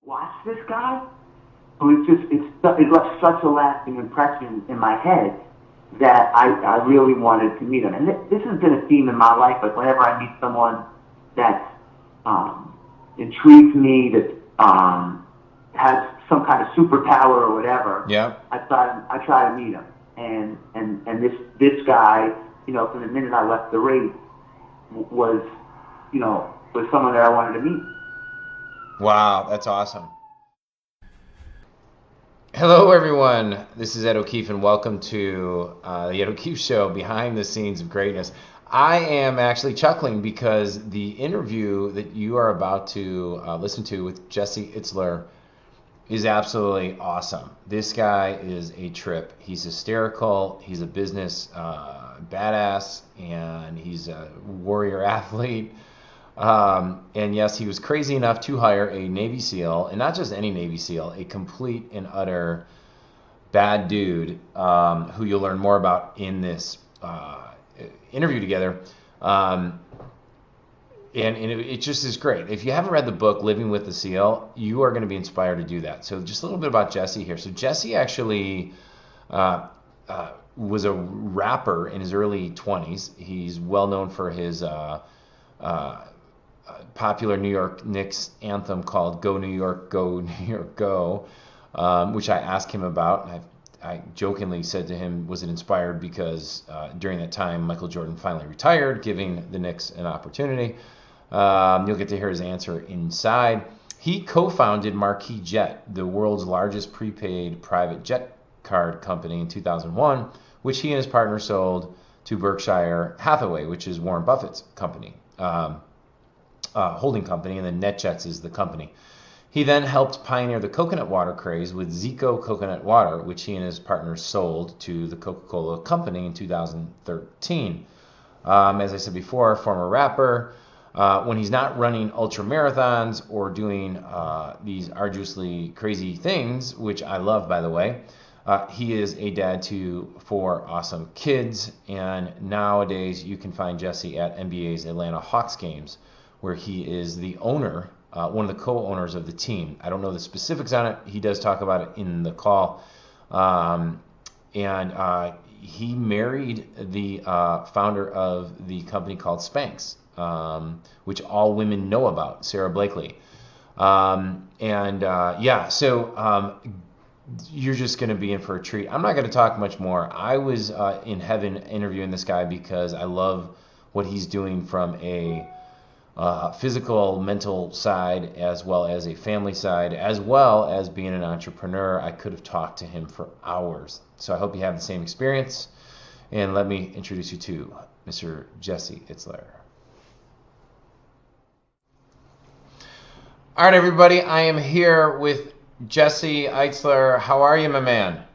watch this guy? It left such a lasting impression in my head that I really wanted to meet him. And this has been a theme in my life. Like whenever I meet someone that intrigues me, that has some kind of superpower or whatever, I try to meet him. And this guy, from the minute I left the race, was someone that I wanted to meet. Wow, that's awesome. Hello, everyone. This is Ed O'Keefe, and welcome to the Ed O'Keefe Show, Behind the Scenes of Greatness. I am actually chuckling because the interview that you are about to listen to with Jesse Itzler is absolutely awesome. This guy is a trip. He's hysterical. He's a business badass, and he's a warrior athlete. And yes, he was crazy enough to hire a Navy SEAL, and not just any Navy SEAL, a complete and utter bad dude, who you'll learn more about in this interview together. And it just is great. If you haven't read the book, Living with the SEAL, you are going to be inspired to do that. So just a little bit about Jesse here. So Jesse actually was a rapper in his early 20s. He's well known for his popular New York Knicks anthem called Go New York, Go New York, Go, which I asked him about. I jokingly said to him, was it inspired because during that time Michael Jordan finally retired, giving the Knicks an opportunity? You'll get to hear his answer inside. He co-founded Marquis Jet, the world's largest prepaid private jet card company, in 2001, which he and his partner sold to Berkshire Hathaway, which is Warren Buffett's company. Holding company, and then NetJets is the company. He then helped pioneer the coconut water craze with ZICO coconut water, which he and his partners sold to the Coca Cola company in 2013. As I said before, former rapper. When he's not running ultra marathons or doing these arduously crazy things, which I love, by the way, he is a dad to 4 awesome kids. And nowadays you can find Jesse at NBA's Atlanta Hawks games, where he is the owner, one of the co-owners of the team. I don't know the specifics on it. He does talk about it in the call. And he married the founder of the company called Spanx, which all women know about, Sara Blakely. So you're just going to be in for a treat. I'm not going to talk much more. I was in heaven interviewing this guy because I love what he's doing from a physical, mental side, as well as a family side, as well as being an entrepreneur. I could have talked to him for hours. So I hope you have the same experience. And let me introduce you to Mr. Jesse Itzler. All right, everybody. I am here with Jesse Itzler. How are you, my man?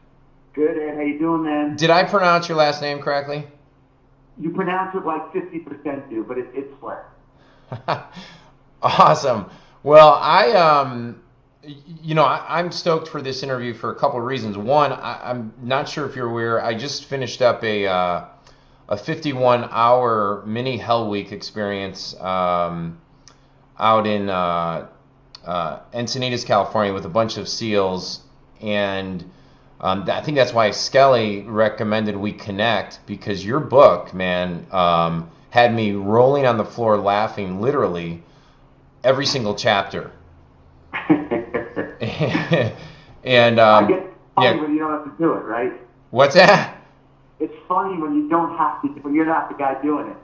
Good, Ed. How you doing, man? Did I pronounce your last name correctly? You pronounce it like 50% do, but it's Itzler. Awesome. Well, I'm stoked for this interview for a couple of reasons. One, I'm not sure if you're aware, I just finished up a 51-hour mini Hell Week experience out in Encinitas, California, with a bunch of SEALs, and I think that's why Skelly recommended we connect, because your book, man, had me rolling on the floor laughing literally every single chapter. And I get funny when you don't have to do it, right? What's that? It's funny when you don't have to, when you're not the guy doing it.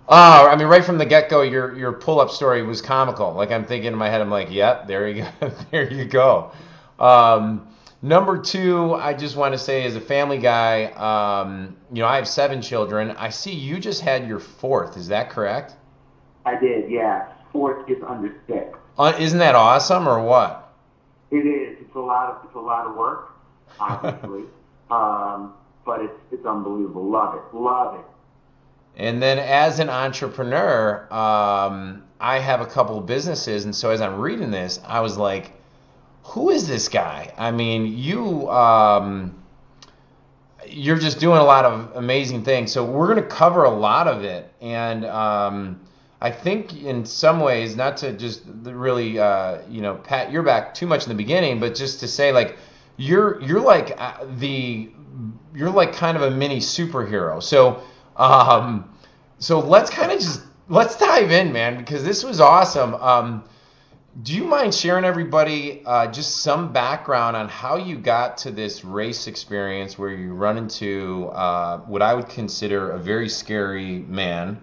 Oh, I mean, right from the get-go, your pull-up story was comical. Like, I'm thinking in my head, I'm like, yep, there you go. There you go. Number 2, I just want to say, as a family guy, I have 7 children. I see you just had your 4th. Is that correct? I did, yeah. 4th is under 6. Isn't that awesome, or what? It is. It's a lot of work, obviously, but it's unbelievable. Love it. And then, as an entrepreneur, I have a couple of businesses, and so as I'm reading this, I was like, who is this guy? I mean, you're just doing a lot of amazing things. So we're going to cover a lot of it. And I think in some ways, not to just really pat your back too much in the beginning, but just to say like you're like you're like kind of a mini superhero. So let's dive in, man, because this was awesome. Do you mind sharing everybody just some background on how you got to this race experience where you run into what I would consider a very scary man,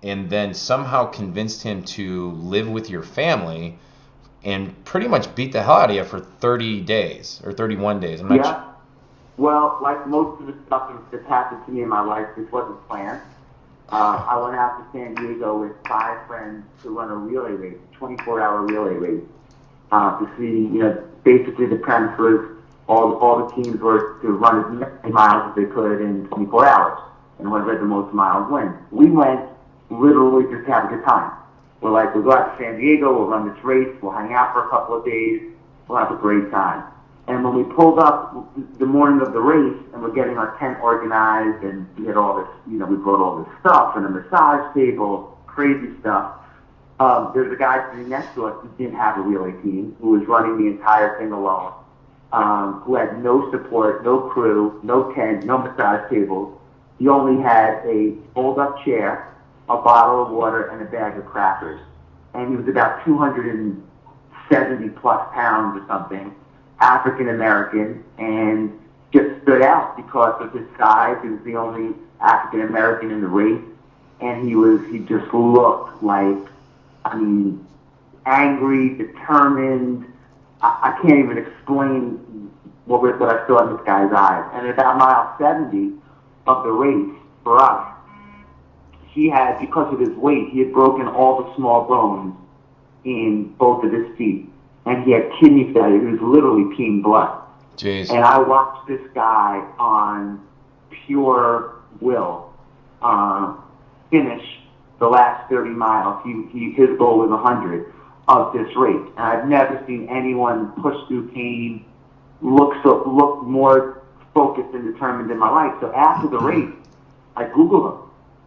and then somehow convinced him to live with your family and pretty much beat the hell out of you for 30 days or 31 days? Well, like most of the stuff that's happened to me in my life, this wasn't planned. I went out to San Diego with 5 friends to run a relay race, 24-hour relay race, to see, basically the premise was all the teams were to run as many miles as they could in 24 hours, and whoever had the most miles wins. We went literally just to have a good time. We're like, we'll go out to San Diego, we'll run this race, we'll hang out for a couple of days, we'll have a great time. And when we pulled up the morning of the race and we're getting our tent organized and we had all this, we brought all this stuff and a massage table, crazy stuff. There's a guy sitting next to us who didn't have a relay team, who was running the entire thing alone, who had no support, no crew, no tent, no massage tables. He only had a fold-up chair, a bottle of water, and a bag of crackers. And he was about 270 plus pounds or something. African American, and just stood out because of his size. He was the only African American in the race, and he just looked like, angry, determined. I can't even explain what I saw in this guy's eyes. And at about mile 70 of the race, for us, he had, because of his weight, he had broken all the small bones in both of his feet. And he had kidney failure. He was literally peeing blood. Jeez. And I watched this guy on pure will finish the last 30 miles. His goal was 100 of this race. And I've never seen anyone push through pain, look more focused and determined in my life. So after the race, I Googled him.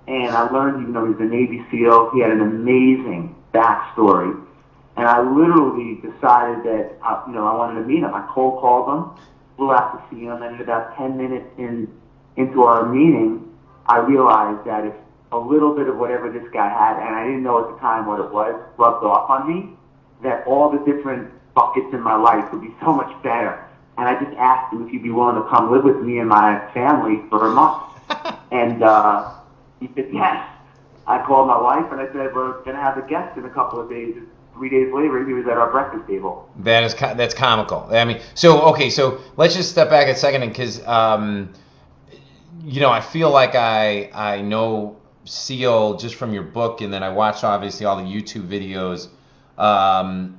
And I learned, he was a Navy SEAL. He had an amazing backstory. And I literally decided that, I wanted to meet him. I cold called him, flew out to see him, and about 10 minutes into our meeting, I realized that if a little bit of whatever this guy had, and I didn't know at the time what it was, rubbed off on me, that all the different buckets in my life would be so much better. And I just asked him if he'd be willing to come live with me and my family for a month. And he said, yes. I called my wife, and I said, we're going to have a guest in a couple of days. 3 days later, he was at our breakfast table. That's comical. So let's just step back a second, because I feel like I know Seal just from your book, and then I watched obviously all the YouTube videos, and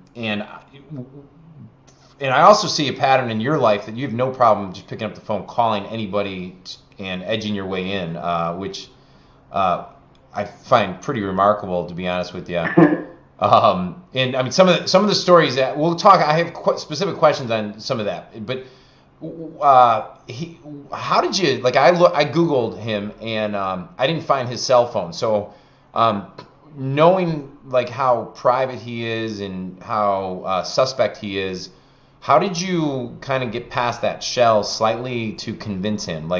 I also see a pattern in your life that you have no problem just picking up the phone, calling anybody, and edging your way in, which I find pretty remarkable, to be honest with you. And some of the stories that we'll talk, I have specific questions on some of that, but how did you, I Googled him, and I didn't find his cell phone. So knowing how private he is and how suspect he is, how did you kind of get past that shell slightly to convince him?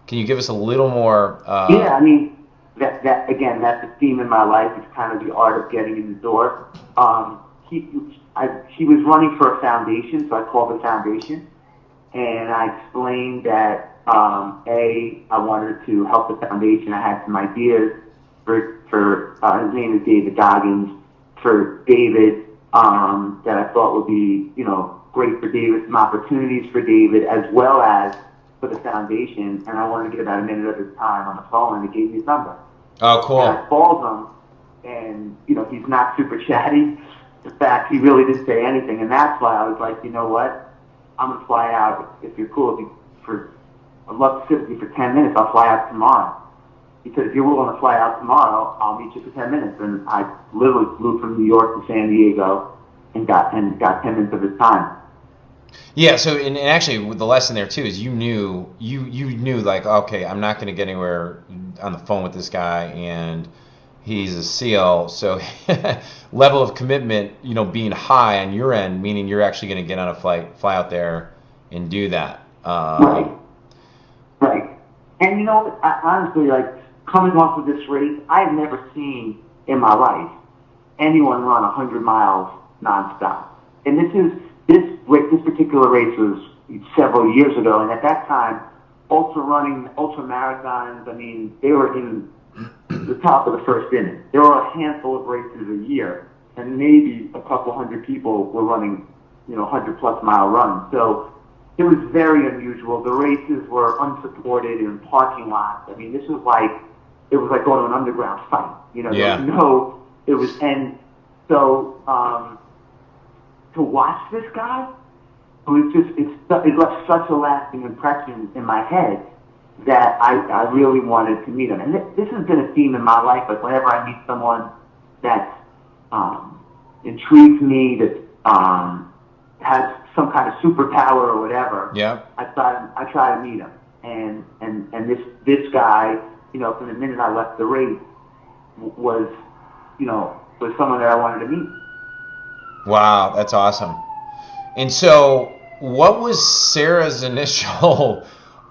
Can you give us a little more? That again, that's a theme in my life. It's kind of the art of getting in the door. He was running for a foundation, so I called the foundation, and I explained that I wanted to help the foundation. I had some ideas for his name is David Goggins, for David that I thought would be great for David, some opportunities for David as well as for the foundation, and I wanted to get about a minute of his time on the phone, and he gave me his number. Oh, cool. And I called him, and, he's not super chatty. In fact, he really didn't say anything, and that's why I was like, you know what? I'm going to fly out, if you're cool, I'd love to sit with you for 10 minutes. I'll fly out tomorrow. He said, if you're willing to fly out tomorrow, I'll meet you for 10 minutes. And I literally flew from New York to San Diego and got 10 minutes of his time. Yeah, so and actually the lesson there too is you knew okay, I'm not going to get anywhere on the phone with this guy, and he's a SEAL, so level of commitment, being high on your end, meaning you're actually going to get on a flight, fly out there, and do that. Right. And honestly, like coming off of this race, I've never seen in my life anyone run 100 miles nonstop. And this particular race was several years ago, and at that time, ultra marathons, I mean, they were in the top of the first inning. There were a handful of races a year, and maybe a couple hundred people were running, 100+ mile runs. So it was very unusual. The races were unsupported in parking lots. I mean, it was like going to an underground fight. And so to watch this guy, it left such a lasting impression in my head that I really wanted to meet him. And this has been a theme in my life. Like whenever I meet someone that intrigues me, that has some kind of superpower or whatever, I try to meet him. And this guy, from the minute I left the race, was someone that I wanted to meet. Wow, that's awesome. And so, what was Sara's initial?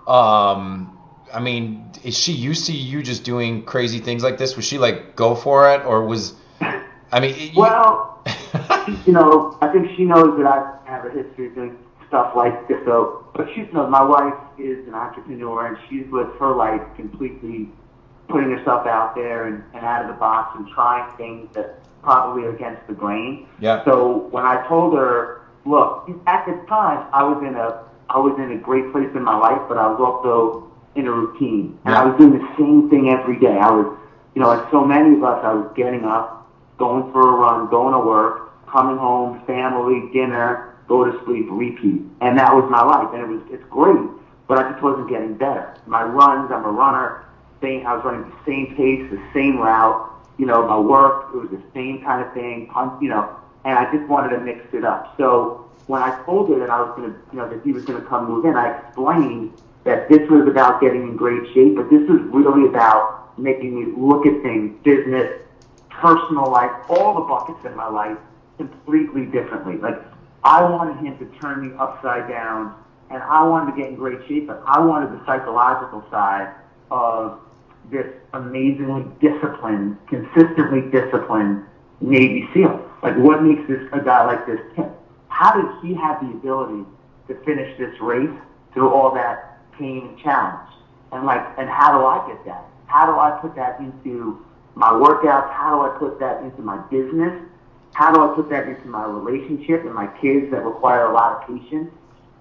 I mean, is she used to you just doing crazy things like this? Was she like, go for it, or was? I mean, well, I think she knows that I have a history of doing stuff like this. So, but my wife is an entrepreneur, and she's lived her life completely putting herself out there and out of the box and trying things that probably are against the grain. Yeah. So when I told her, look, at the time I was in a great place in my life, but I was also in a routine, and I was doing the same thing every day. I was, like so many of us, I was getting up, going for a run, going to work, coming home, family, dinner, go to sleep, repeat, and that was my life, and it's great, but I just wasn't getting better. My runs, I'm a runner. I was running the same pace, the same route. My work, it was the same kind of thing. And I just wanted to mix it up. So when I told her that I was going to, that he was going to come move in, I explained that this was about getting in great shape, but this was really about making me look at things, business, personal life, all the buckets in my life completely differently. Like I wanted him to turn me upside down, and I wanted to get in great shape, but I wanted the psychological side of this amazingly disciplined, consistently disciplined Navy SEAL. Like, what makes a guy like this tick? How did he have the ability to finish this race through all that pain and challenge? And how do I get that? How do I put that into my workouts? How do I put that into my business? How do I put that into my relationship and my kids that require a lot of patience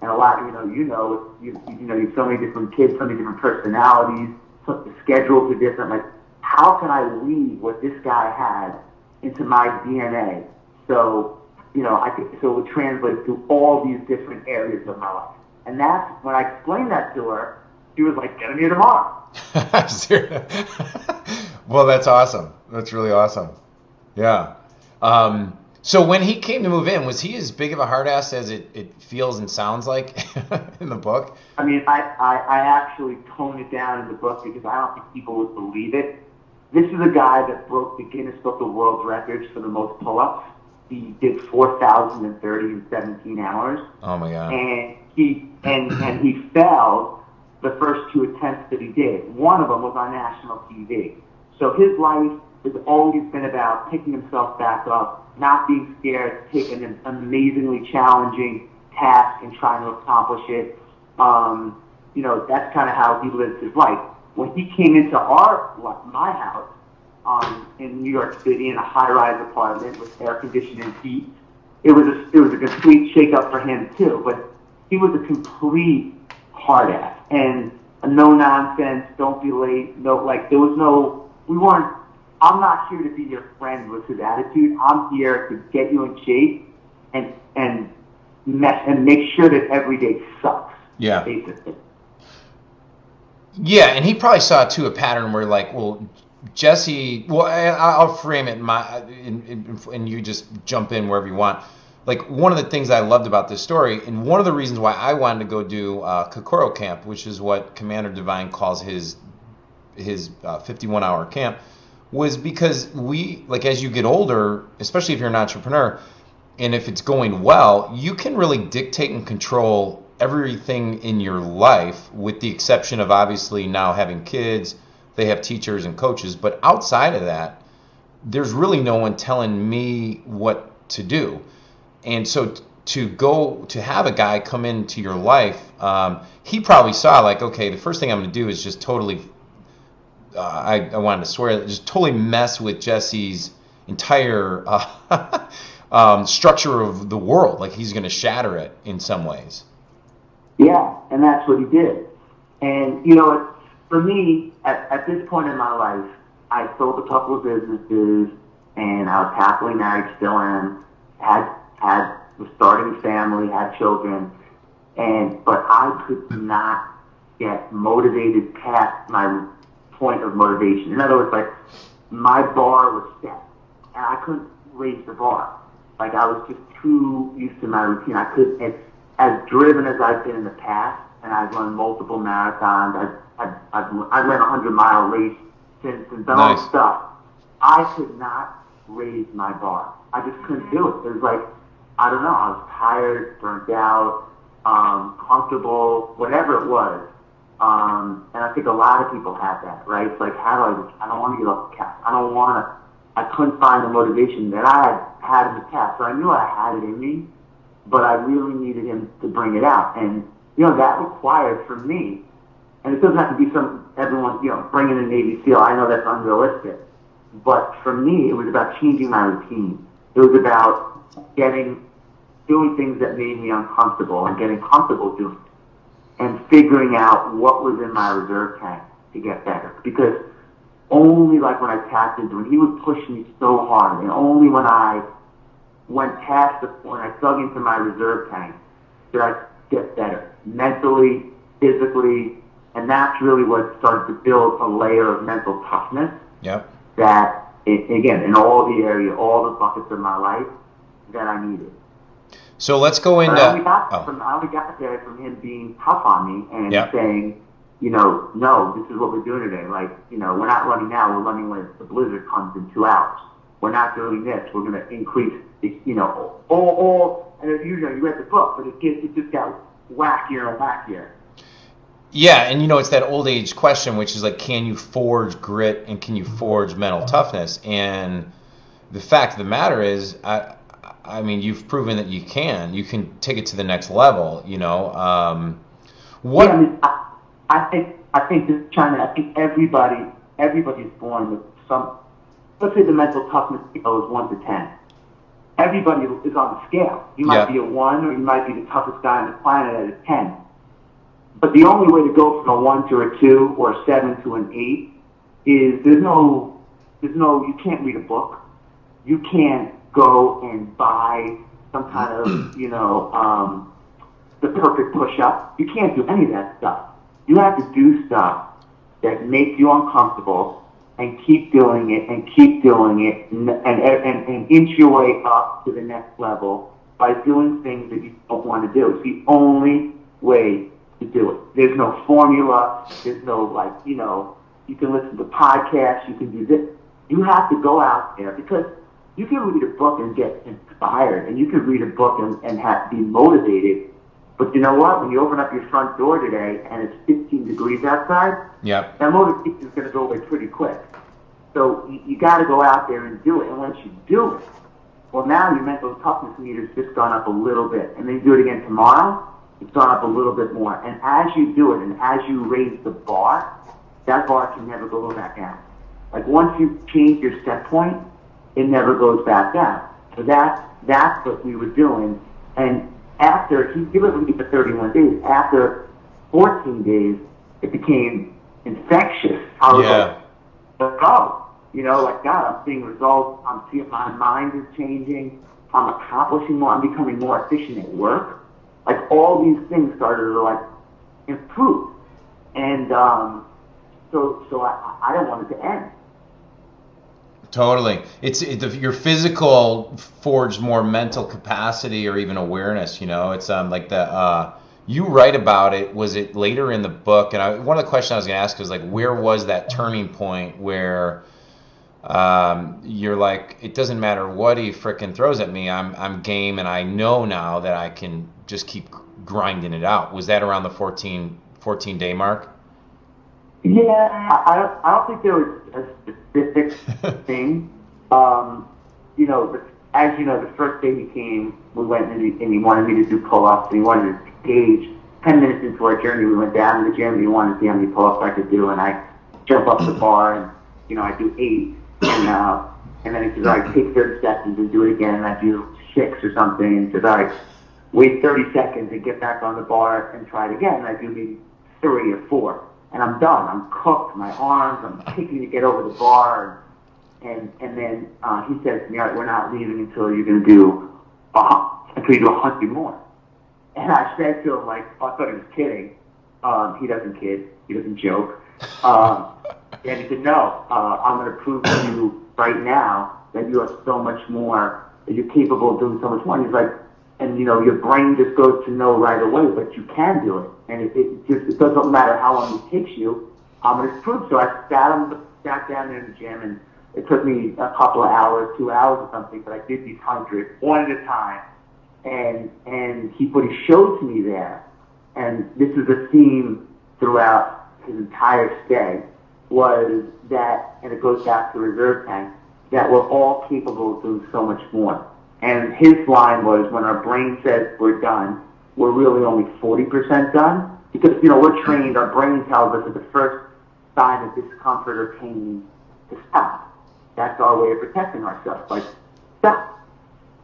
and a lot, you have so many different kids, so many different personalities. So the schedules are different. Like, how can I weave what this guy had into my DNA? So, so it would translate to all these different areas of my life. And that's when I explained that to her. She was like, "Get him here tomorrow." Well, that's awesome. That's really awesome. Yeah. So when he came to move in, was he as big of a hard ass as it feels and sounds like in the book? I mean, I actually toned it down in the book because I don't think people would believe it. This is a guy that broke the Guinness Book of World Records for the most pull-ups. He did 4,030 in 17 hours. Oh my God! And he failed the first 2 attempts that he did. One of them was on national TV. So his life has always been about picking himself back up, not being scared, taking an amazingly challenging task and trying to accomplish it. That's kind of how he lives his life. When he came into my house in New York City in a high-rise apartment with air conditioning and heat, it was a complete shake-up for him too. But he was a complete hard ass and a no-nonsense, don't be late. I'm not here to be your friend with his attitude. I'm here to get you in shape and make sure that every day sucks. Yeah. Basically. Yeah, and he probably saw too a pattern where Jesse. Well, I'll frame it and you just jump in wherever you want. Like, one of the things I loved about this story, and one of the reasons why I wanted to go do Kokoro camp, which is what Commander Divine calls his 51-hour camp, was because as you get older, especially if you're an entrepreneur, and if it's going well, you can really dictate and control everything in your life, with the exception of obviously now having kids. They have teachers and coaches, but outside of that, there's really no one telling me what to do. And so to have a guy come into your life, he probably saw like, okay, the first thing I'm going to do is just totally, I wanted to swear, just totally mess with Jesse's entire structure of the world. Like he's going to shatter it in some ways. Yeah, and that's what he did. And, for me, at this point in my life, I sold a couple of businesses, and I was happily married, still am, was starting a family, had children, but I could not get motivated past my point of motivation. In other words, like, my bar was set, and I couldn't raise the bar. Like, I was just too used to my routine. I couldn't, as driven as I've been in the past, and I've run multiple marathons, I've run a 100-mile race since, and done all this stuff. I could not raise my bar. I just couldn't do it. It was like, I don't know, I was tired, burnt out, comfortable, whatever it was. And I think a lot of people have that, right? It's like, I don't want to get off the couch. I couldn't find the motivation that I had in the past. So I knew I had it in me, but I really needed him to bring it out. And, that required for me, and it doesn't have to be everyone, bringing in Navy SEAL. I know that's unrealistic. But for me, it was about changing my routine. It was about doing things that made me uncomfortable and getting comfortable doing it, and figuring out what was in my reserve tank to get better. Because only like when I tapped into him, he would push me so hard, and only when I went past the point, I dug into my reserve tank, did I get better, mentally, physically, and that's really what started to build a layer of mental toughness. Yep. That, again, in all the buckets of my life, that I needed. So let's go into. I only got there from him being tough on me and saying, no, this is what we're doing today. Like, we're not running now. We're running when the blizzard comes in 2 hours. We're not doing this. We're going to increase, all. And as usual, you read the book, but it just got wackier and wackier. Yeah, and it's that old age question, which is like, can you forge grit and can you forge mental toughness? And the fact of the matter is, I mean, you've proven that you can. You can take it to the next level. What? Yeah, I think everybody's born with some. Let's say the mental toughness scale is 1 to 10. Everybody is on the scale. You might be a 1, or you might be the toughest guy on the planet at a 10. But the only way to go from a 1 to a 2 or a 7 to an 8 is there's no, you can't read a book. You can't go and buy some kind of, the perfect push-up. You can't do any of that stuff. You have to do stuff that make you uncomfortable and keep doing it and keep doing it and inch your way up to the next level by doing things that you don't want to do. It's the only way to do it. There's no formula. There's no, you can listen to podcasts. You can do this. You have to go out there, because you can read a book and get inspired, and you can read a book and have to be motivated. But you know what? When you open up your front door today and it's 15 degrees outside, that motivation is going to go away pretty quick. So you got to go out there and do it. And once you do it, well, now your mental toughness meter's just gone up a little bit. And then you do it again tomorrow, it's gone up a little bit more. And as you do it and as you raise the bar, that bar can never go back down. Like, once you change your set point, it never goes back down. So that's what we were doing. And after, he delivered me for 31 days. After 14 days, it became infectious. I was like, let's go. God, I'm seeing results. I'm seeing my mind is changing. I'm accomplishing more. I'm becoming more efficient at work. Like, all these things started to, improve. And so I don't want it to end. Totally. Your physical forged more mental capacity or even awareness, It's like you write about it. Was it later in the book? And one of the questions I was going to ask was, where was that turning point where you're like, it doesn't matter what he frickin' throws at me, I'm game, and I know now that I can just keep grinding it out. Was that around the 14 day mark? Yeah, I don't think there was a specific thing. You know, as you know, the first day he came, we went and he wanted me to do pull-ups, and he wanted to gauge. 10 minutes into our journey, we went down to the gym, and he wanted to see how many pull-ups I could do, and I jump up the bar, and, you know, I do 8, and then he says, all right, take 30 seconds and do it again, and I do 6 or something, and he says, all right, wait 30 seconds and get back on the bar and try it again, and I do maybe 3 or 4, and I'm done. I'm cooked, my arms, I'm kicking to get over the bar, and then he says to me, all right, we're not leaving until you're going to do, until you do 100 more. And I said to him, like, I thought he was kidding. He doesn't kid. He doesn't joke. And he said, no, I'm going to prove to you right now that you are so much more, that you're capable of doing so much more. And he's like, and, you know, your brain just goes to know right away, but you can do it. And it doesn't matter how long it takes you. I'm going to prove. So I sat down there in the gym, and it took me a couple of hours, 2 hours or something, but I did these 100, one at a time. And what he showed to me there, and this is a theme throughout his entire stay, was that, and it goes back to reserve tank, that we're all capable of doing so much more. And his line was, when our brain says we're done, we're really only 40% done. Because, you know, we're trained, our brain tells us that the first sign of discomfort or pain to stop. That's our way of protecting ourselves, like, stop.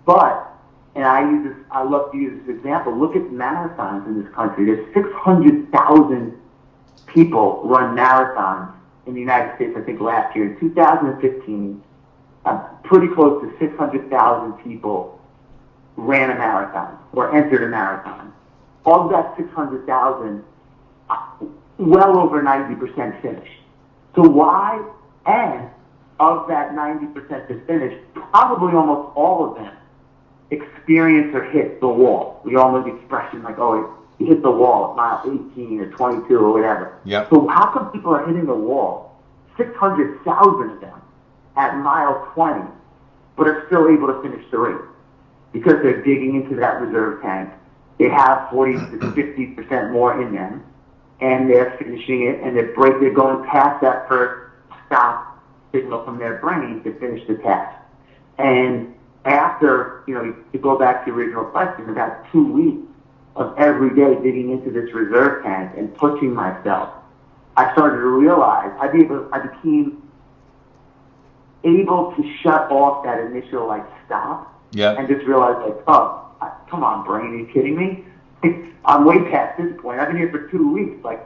But, and I love to use this example. Look at marathons in this country. There's 600,000 people run marathons in the United States, I think last year. In 2015, pretty close to 600,000 people ran a marathon or entered a marathon. Of that 600,000, well over 90% finished. So why? And of that 90% that finished, probably almost all of them experience or hit the wall. We all know the expression like, oh, you hit the wall at mile 18 or 22 or whatever. Yep. So how come people are hitting the wall, 600,000 of them, at mile 20, but are still able to finish the race? Because they're digging into that reserve tank. They have 40 to 50% more in them, and they're finishing it, and they're going past that first stop signal from their brain to finish the task. And after, you know, to go back to the original question, about 2 weeks of every day digging into this reserve tank and pushing myself, I started to realize I became able to shut off that initial, like, stop. Yeah. And just realize, like, oh, come on, brain, are you kidding me? I'm way past this point. I've been here for 2 weeks. Like,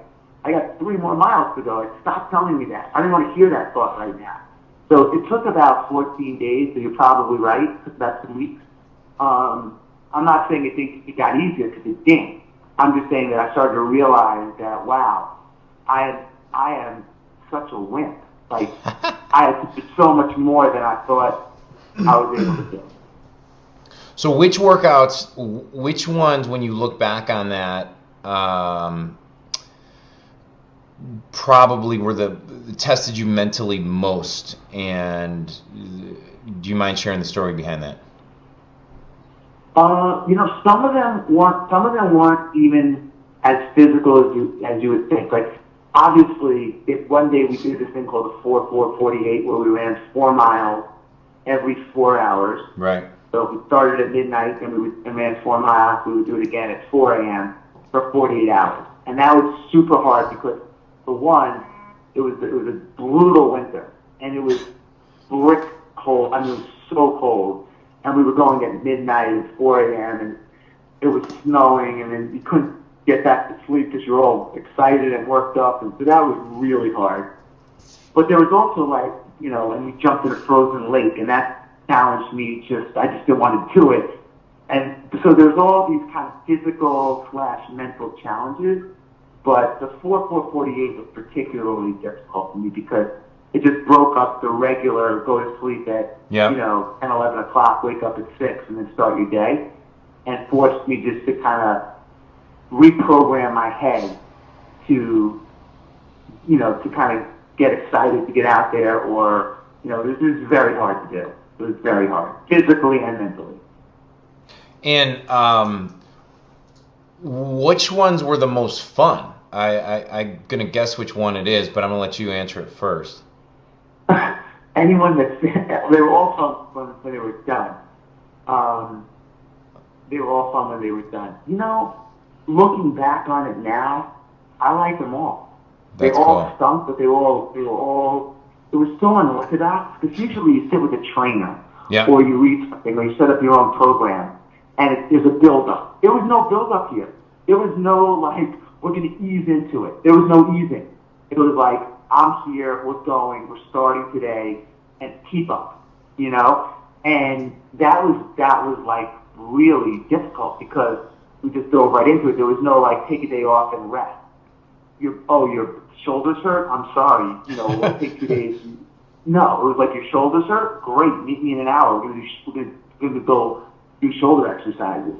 I got 3 more miles to go. Like, stop telling me that. I don't want to hear that thought right now. So it took about 14 days, so you're probably right. It took about 2 weeks. I'm not saying it got easier, because it didn't. I'm just saying that I started to realize that, wow, I am such a wimp. Like, I had to do so much more than I thought I was able to do. So which ones, when you look back on that, probably were the tested you mentally most? And do you mind sharing the story behind that? You know, some of them weren't even as physical as you would think. Like, obviously, if one day we did this thing called the 4-4-48, where we ran 4 miles every 4 hours. Right. So if we started at midnight and ran 4 miles, we would do it again at 4 a.m. for 48 hours. And that was super hard because, for one, it was a brutal winter, and it was brick cold. I mean, it was so cold. And we were going at midnight at 4 a.m., and it was snowing, and then you couldn't get back to sleep because you were all excited and worked up, and so that was really hard. But there was also, like, you know, and we jumped in a frozen lake, and that challenged me. I just didn't want to do it. And so there's all these kind of physical / mental challenges, but the 4-4-48 was particularly difficult for me because it just broke up the regular go to sleep at, you know, 10, 11 o'clock, wake up at 6, and then start your day, and forced me just to kind of reprogram my head to, you know, to kind of get excited to get out there, or This is very hard to do. It was very hard, physically and mentally. And which ones were the most fun? I'm going to guess which one it is, but I'm going to let you answer it first. Anyone they were all fun when they were done. They were all fun when they were done. Looking back on it now, I like them all. That's they all cool. stunk, but they were all. It was so unorthodox because usually you sit with a trainer, Yeah. or you read something, or you set up your own program, and there's a build-up. There was no build-up here. There was no we're going to ease into it. There was no easing. It was like, I'm here, we're going, we're starting today, and keep up, And that was really difficult because we just dove right into it. There was no take a day off and rest. Your shoulders hurt? I'm sorry. We'll take 2 days. No, it was like, your shoulders hurt? Great, meet me in an hour. We're going to go do shoulder exercises.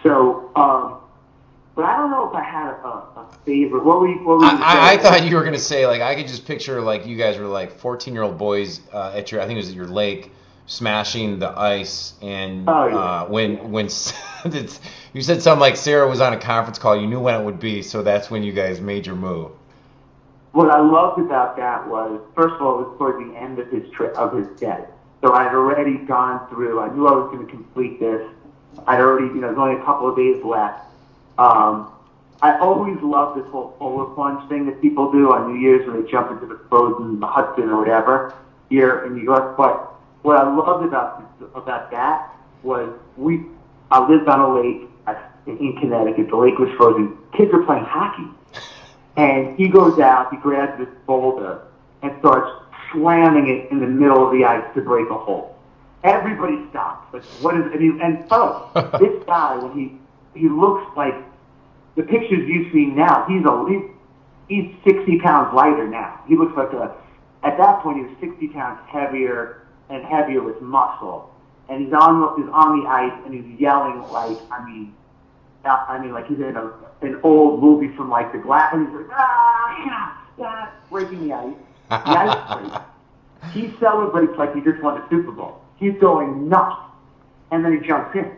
So, but I don't know if I had a favorite. What were you I thought you were going to say, I could just picture, you guys were 14-year-old boys at I think it was at your lake, smashing the ice. And when you said something like Sara was on a conference call, you knew when it would be, so that's when you guys made your move. What I loved about that was, first of all, it was toward the end of his trip, of his jet. So I had already gone through, I knew I was going to complete this. I'd already, there's only a couple of days left. I always loved this whole polar plunge thing that people do on New Year's when they jump into the frozen Hudson or whatever here in New York. But what I loved about that was I lived on a lake in Connecticut. The lake was frozen. Kids were playing hockey. And he goes out, he grabs this boulder and starts slamming it in the middle of the ice to break a hole. Everybody stops. What is it? This guy, when he looks like the pictures you see now, he's 60 pounds lighter now. He looks like at that point he was 60 pounds heavier and heavier with muscle. And he's on the ice and he's yelling like he's in an old movie from the glass, and he's like, breaking the ice. The ice breaks. He celebrates like he just won the Super Bowl. He's going nuts. And then he jumps in.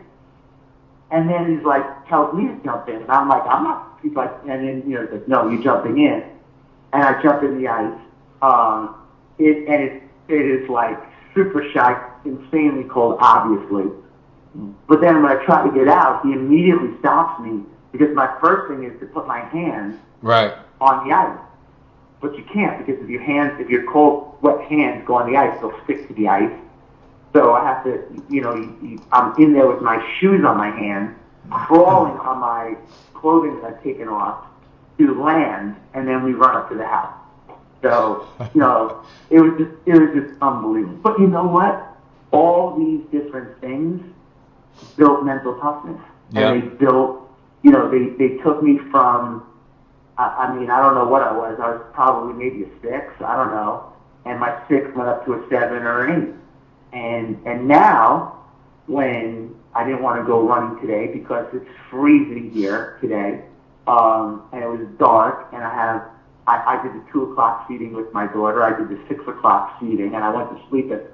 And then he's tells me to jump in. And I'm like, I'm not. He's like, and then, he's like, no, you're jumping in. And I jump in the ice. It is super shy, insanely cold, obviously. But then when I try to get out, he immediately stops me because my first thing is to put my hands on the ice. But you can't because if your cold, wet hands go on the ice, they'll stick to the ice. So I have to, I'm in there with my shoes on my hands, crawling on my clothing that I've taken off to land, and then we run up to the house. So, it was just unbelievable. But you know what? All these different things built mental toughness. Yeah. And they built, they took me from, I don't know what I was. I was probably maybe a 6, I don't know. And my 6 went up to a 7 or an 8. And now, when I didn't want to go running today because it's freezing here today, and it was dark, and I did the 2 o'clock feeding with my daughter. I did the 6 o'clock feeding, and I went to sleep at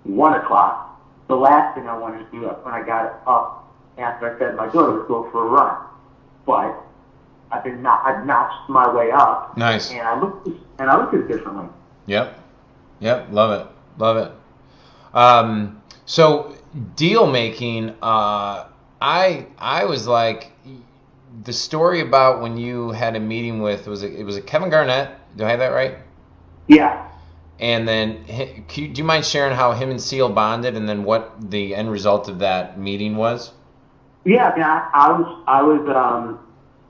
1 o'clock. The last thing I wanted to do when I got up after I fed my daughter was go for a run. But I've notched my way up. Nice. And I looked at it differently. Yep. Love it. So deal making, I was the story about when you had a meeting with, it was a Kevin Garnett. Do I have that right? Yeah. And then, do you mind sharing how him and Seal bonded, and then what the end result of that meeting was? Yeah, I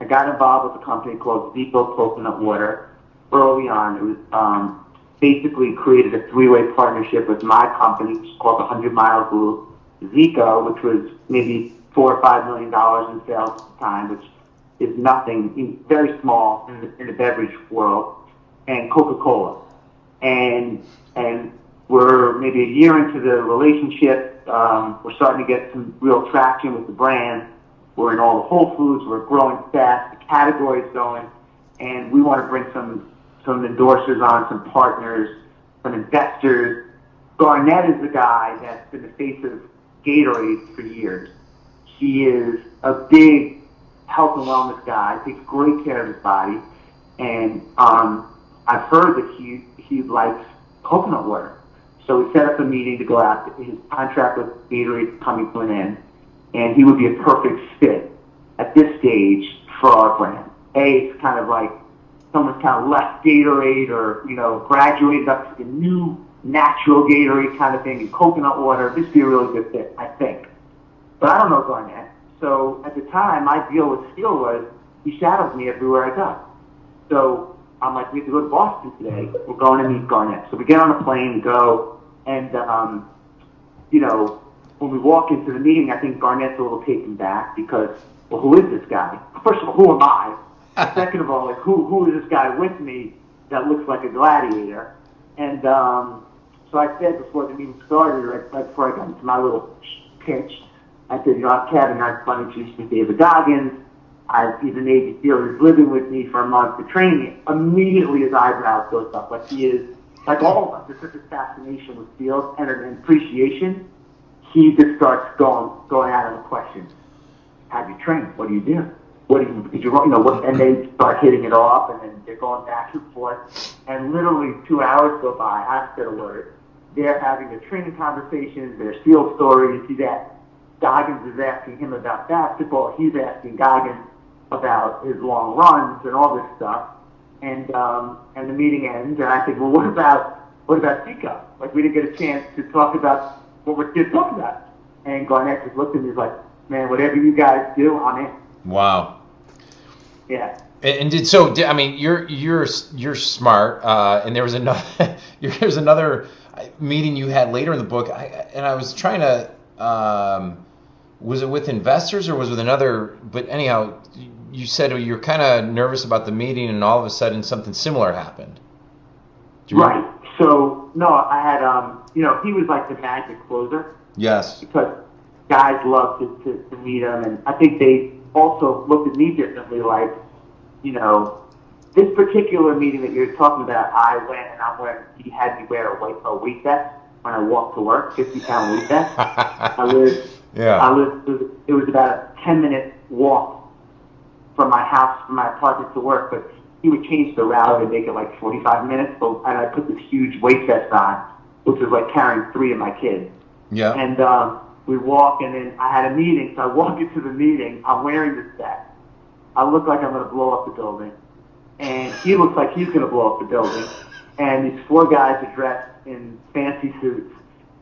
got involved with a company called ZICO Coconut Water early on. It was basically created a 3-way partnership with my company, which is called the 100 Mile Group, ZICO, which was maybe $4 or $5 million in sales at the time, which is nothing, very small in the beverage world, and Coca Cola. And we're maybe a year into the relationship. We're starting to get some real traction with the brand. We're in all the Whole Foods. We're growing fast. The category is going, and we want to bring some endorsers on, some partners, some investors. Garnett is the guy that's been the face of Gatorade for years. He is a big health and wellness guy, takes great care of his body, and I've heard that he likes coconut water. So we set up a meeting to go out. His contract with Gatorade is coming to an end, and he would be a perfect fit at this stage for our brand. It's kind of like someone's kind of left Gatorade or, graduated up to the new natural Gatorade kind of thing, and coconut water. This would be a really good fit, I think. But I don't know Garnett. So at the time, my deal with Steele was he shadows me everywhere I go. So I'm like, we have to go to Boston today. We're going to meet Garnett. So we get on a plane, go, and, when we walk into the meeting, I think Garnett's a little taken back because, well, who is this guy? First of all, who am I? Second of all, like, who is this guy with me that looks like a gladiator? And so I said before the meeting started, right before I got into my little pitch, I said, I'm Kevin, I'm fun introduced me to David Goggins. He's a Navy SEAL. He's living with me for a month to train me. Immediately his eyebrows goes up, like he is, like all of us. There's such a fascination with SEALs and an appreciation. He just starts going at him with questions. How do you train? What do you do? And they start hitting it off, and then they're going back and forth. And literally 2 hours go by. I haven't said a word. They're having their training conversations, their SEAL stories. See that Goggins is asking him about basketball. He's asking Goggins about his long runs and all this stuff. And the meeting ends, and I said, well, what about ZICO? Like, we didn't get a chance to talk about what we're here talking about. And Garnett just looked at me and was like, man, whatever you guys do, I'm in. Wow. Yeah. You're smart, and there was another meeting you had later in the book, and I was trying to, was it with investors or was it with another? But anyhow, you said you're kind of nervous about the meeting, and all of a sudden something similar happened. Right. So no, I had he was like the magic closer. Yes. Because guys love to meet him, and I think they also looked at me differently, like, this particular meeting that you're talking about, he had me wear a weight vest when I walked to work, 50-pound weight vest. It was about a 10-minute walk from my apartment to work, but he would change the route and make it like 45 minutes, and I put this huge weight vest on, which was like carrying 3 of my kids. Yeah. And we walk, and then I had a meeting, so I walk into the meeting, I'm wearing this vest. I look like I'm going to blow up the building, and he looks like he's going to blow up the building, and these 4 guys are dressed in fancy suits,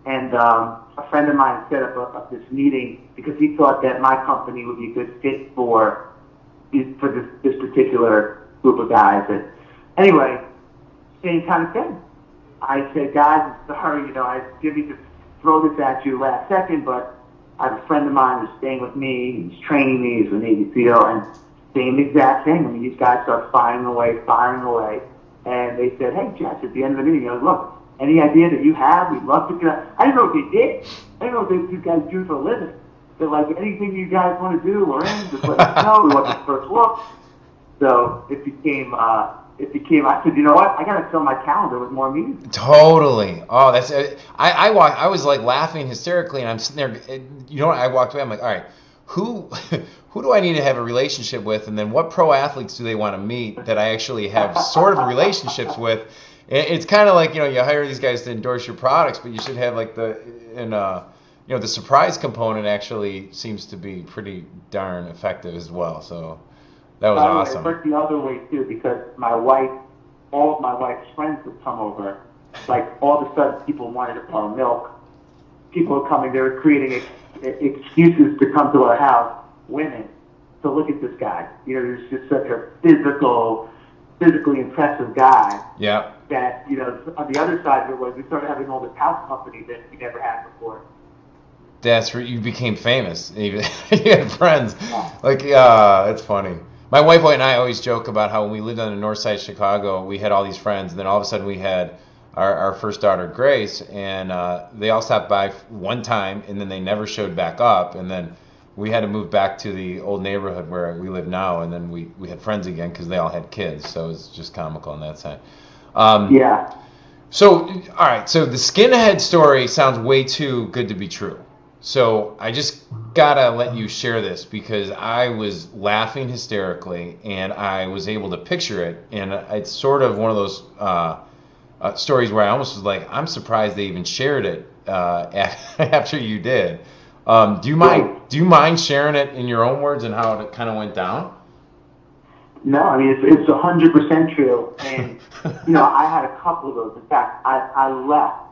and a friend of mine set up this meeting because he thought that my company would be a good fit for this particular group of guys. And anyway, same kind of thing. I said, guys, I'm sorry, I didn't mean to throw this at you last second, but I have a friend of mine who's staying with me. He's training me. He's a Navy SEAL, and same exact thing. I mean, these guys start firing away, and they said, hey, Jess, at the end of the meeting, look, any idea that you have, we'd love to get. I didn't know what they did. I didn't know what these guys do for a living. They're like, anything you guys want to do, we're in. Just let us know. We want the first look. So it became. I said, you know what? I gotta fill my calendar with more meetings. Totally. Oh, that's. I was like laughing hysterically, and I'm sitting there. You know what? I walked away. I'm like, all right, who do I need to have a relationship with, and then what pro athletes do they want to meet that I actually have sort of relationships with? It's kind of like, you hire these guys to endorse your products, but you should have like the surprise component actually seems to be pretty darn effective as well. So that was awesome. It worked the other way too, because all of my wife's friends would come over. Like all of a sudden, people wanted to borrow milk. People were coming. They were creating excuses to come to our house. Women, to look at this guy. There's just such a physically impressive guy. Yeah. That, on the other side of it was we started having all this house company that we never had before. That's where you became famous. You had friends. Yeah. It's funny. My wife and I always joke about how when we lived on the north side of Chicago, we had all these friends, and then all of a sudden we had our first daughter, Grace, and they all stopped by one time, and then they never showed back up, and then we had to move back to the old neighborhood where we live now, and then we had friends again because they all had kids, so it was just comical on that side. Yeah. So, all right. So the Skinhead story sounds way too good to be true. So I just gotta let you share this because I was laughing hysterically and I was able to picture it. And it's sort of one of those stories where I almost was like, I'm surprised they even shared it after you did. Do you mind sharing it in your own words and how it kind of went down? No, I mean, it's 100% true. And, I had a couple of those. In fact, I left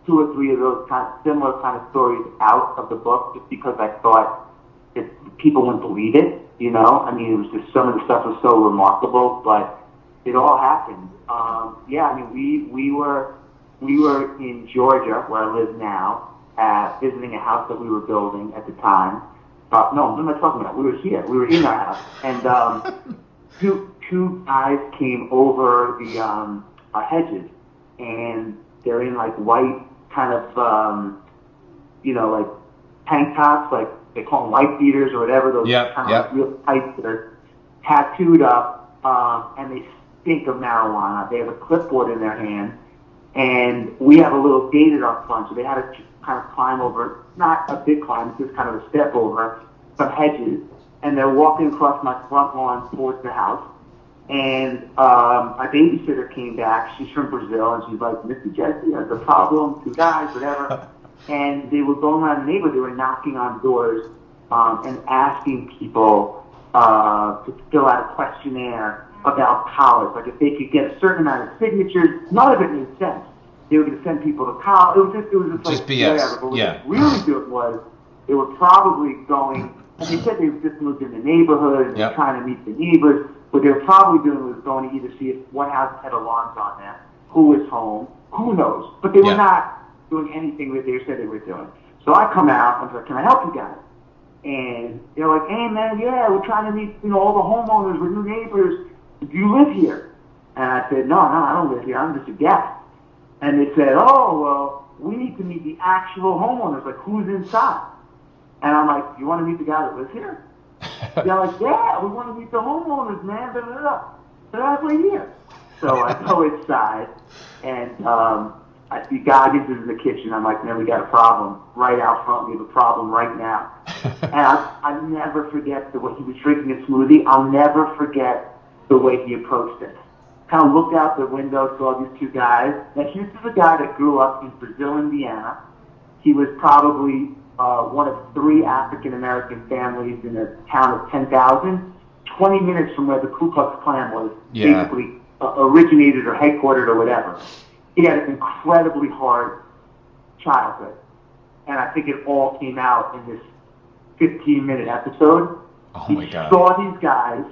2 or 3 of those similar kind of stories out of the book just because I thought that people wouldn't believe it, I mean, it was just, some of the stuff was so remarkable, but it all happened. We were in Georgia, where I live now, visiting a house that we were building at the time. No, what am I talking about? We were here. We were in our house. And two guys came over the our hedges, and they're in like white kind of like tank tops, like they call them white beaters or whatever. Those kind of like real tights that are tattooed up, and they stink of marijuana. They have a clipboard in their hand, and we have a little gate at our front, so they had to kind of climb over, not a big climb, it's just kind of a step over some hedges, and they're walking across my front lawn towards the house. And my babysitter came back. She's from Brazil, and she's like, Mr. Jesse, there's a problem, 2 guys, whatever. And they were going around the neighborhood. They were knocking on doors and asking people to fill out a questionnaire about college. Like if they could get a certain amount of signatures, none of it made sense. They were going to send people to college. It was just like BS. Whatever. But what they really doing was they were probably going, and they said they just moved in the neighborhood and were trying to meet the neighbors. What they were probably doing was going to either see if what house had alarms on them, who was home, who knows. But they were not doing anything that they said they were doing. So I come out, I was like, can I help you guys? And they're like, hey man, we're trying to meet, all the homeowners, we're new neighbors. Do you live here? And I said, no, I don't live here, I'm just a guest. And they said, oh, well, we need to meet the actual homeowners, like who's inside? And I'm like, you want to meet the guy that lives here? They're like, yeah, we want to meet the homeowners, man. So I was right here. So I go inside, and I see Goggins is in the kitchen. I'm like, man, we got a problem right out front. We have a problem right now. And I never forget the way he was drinking a smoothie. I'll never forget the way he approached it. Kind of looked out the window, saw these 2 guys. Now, here's a guy that grew up in Brazil, Indiana. He was probably one of 3 African-American families in a town of 10,000, 20 minutes from where the Ku Klux Klan was basically originated or headquartered or whatever. He had an incredibly hard childhood. And I think it all came out in this 15-minute episode. Oh my God. He saw these guys.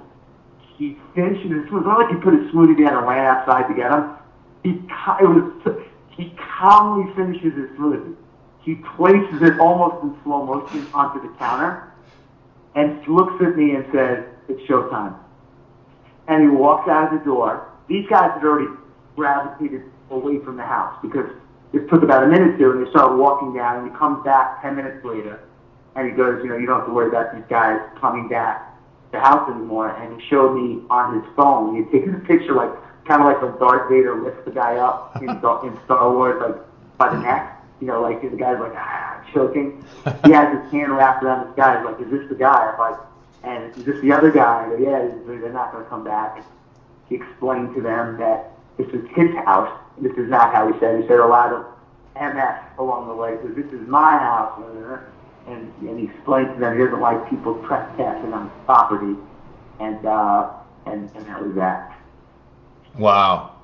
He finished it. It was not like he put his smoothie down and ran outside to get them. He calmly finishes his smoothie. He places it almost in slow motion onto the counter and looks at me and says, it's showtime. And he walks out of the door. These guys had already gravitated away from the house because it took about a minute to, and they started walking down, and he comes back 10 minutes later, and he goes, you don't have to worry about these guys coming back to the house anymore. And he showed me on his phone. He had taken a picture, like kind of like when Darth Vader lifts the guy up in Star Wars, like by the neck. Like the guy's like, choking. He has his hand wrapped around this guy. He's like, is this the guy? I'm like, and is this the other guy? Like, yeah, they're not going to come back. He explained to them that this is his house. This is not how he said. He said a lot of MS along the way. He said, this is my house. And he explained to them he doesn't like people trespassing on his property. And that was that. Wow.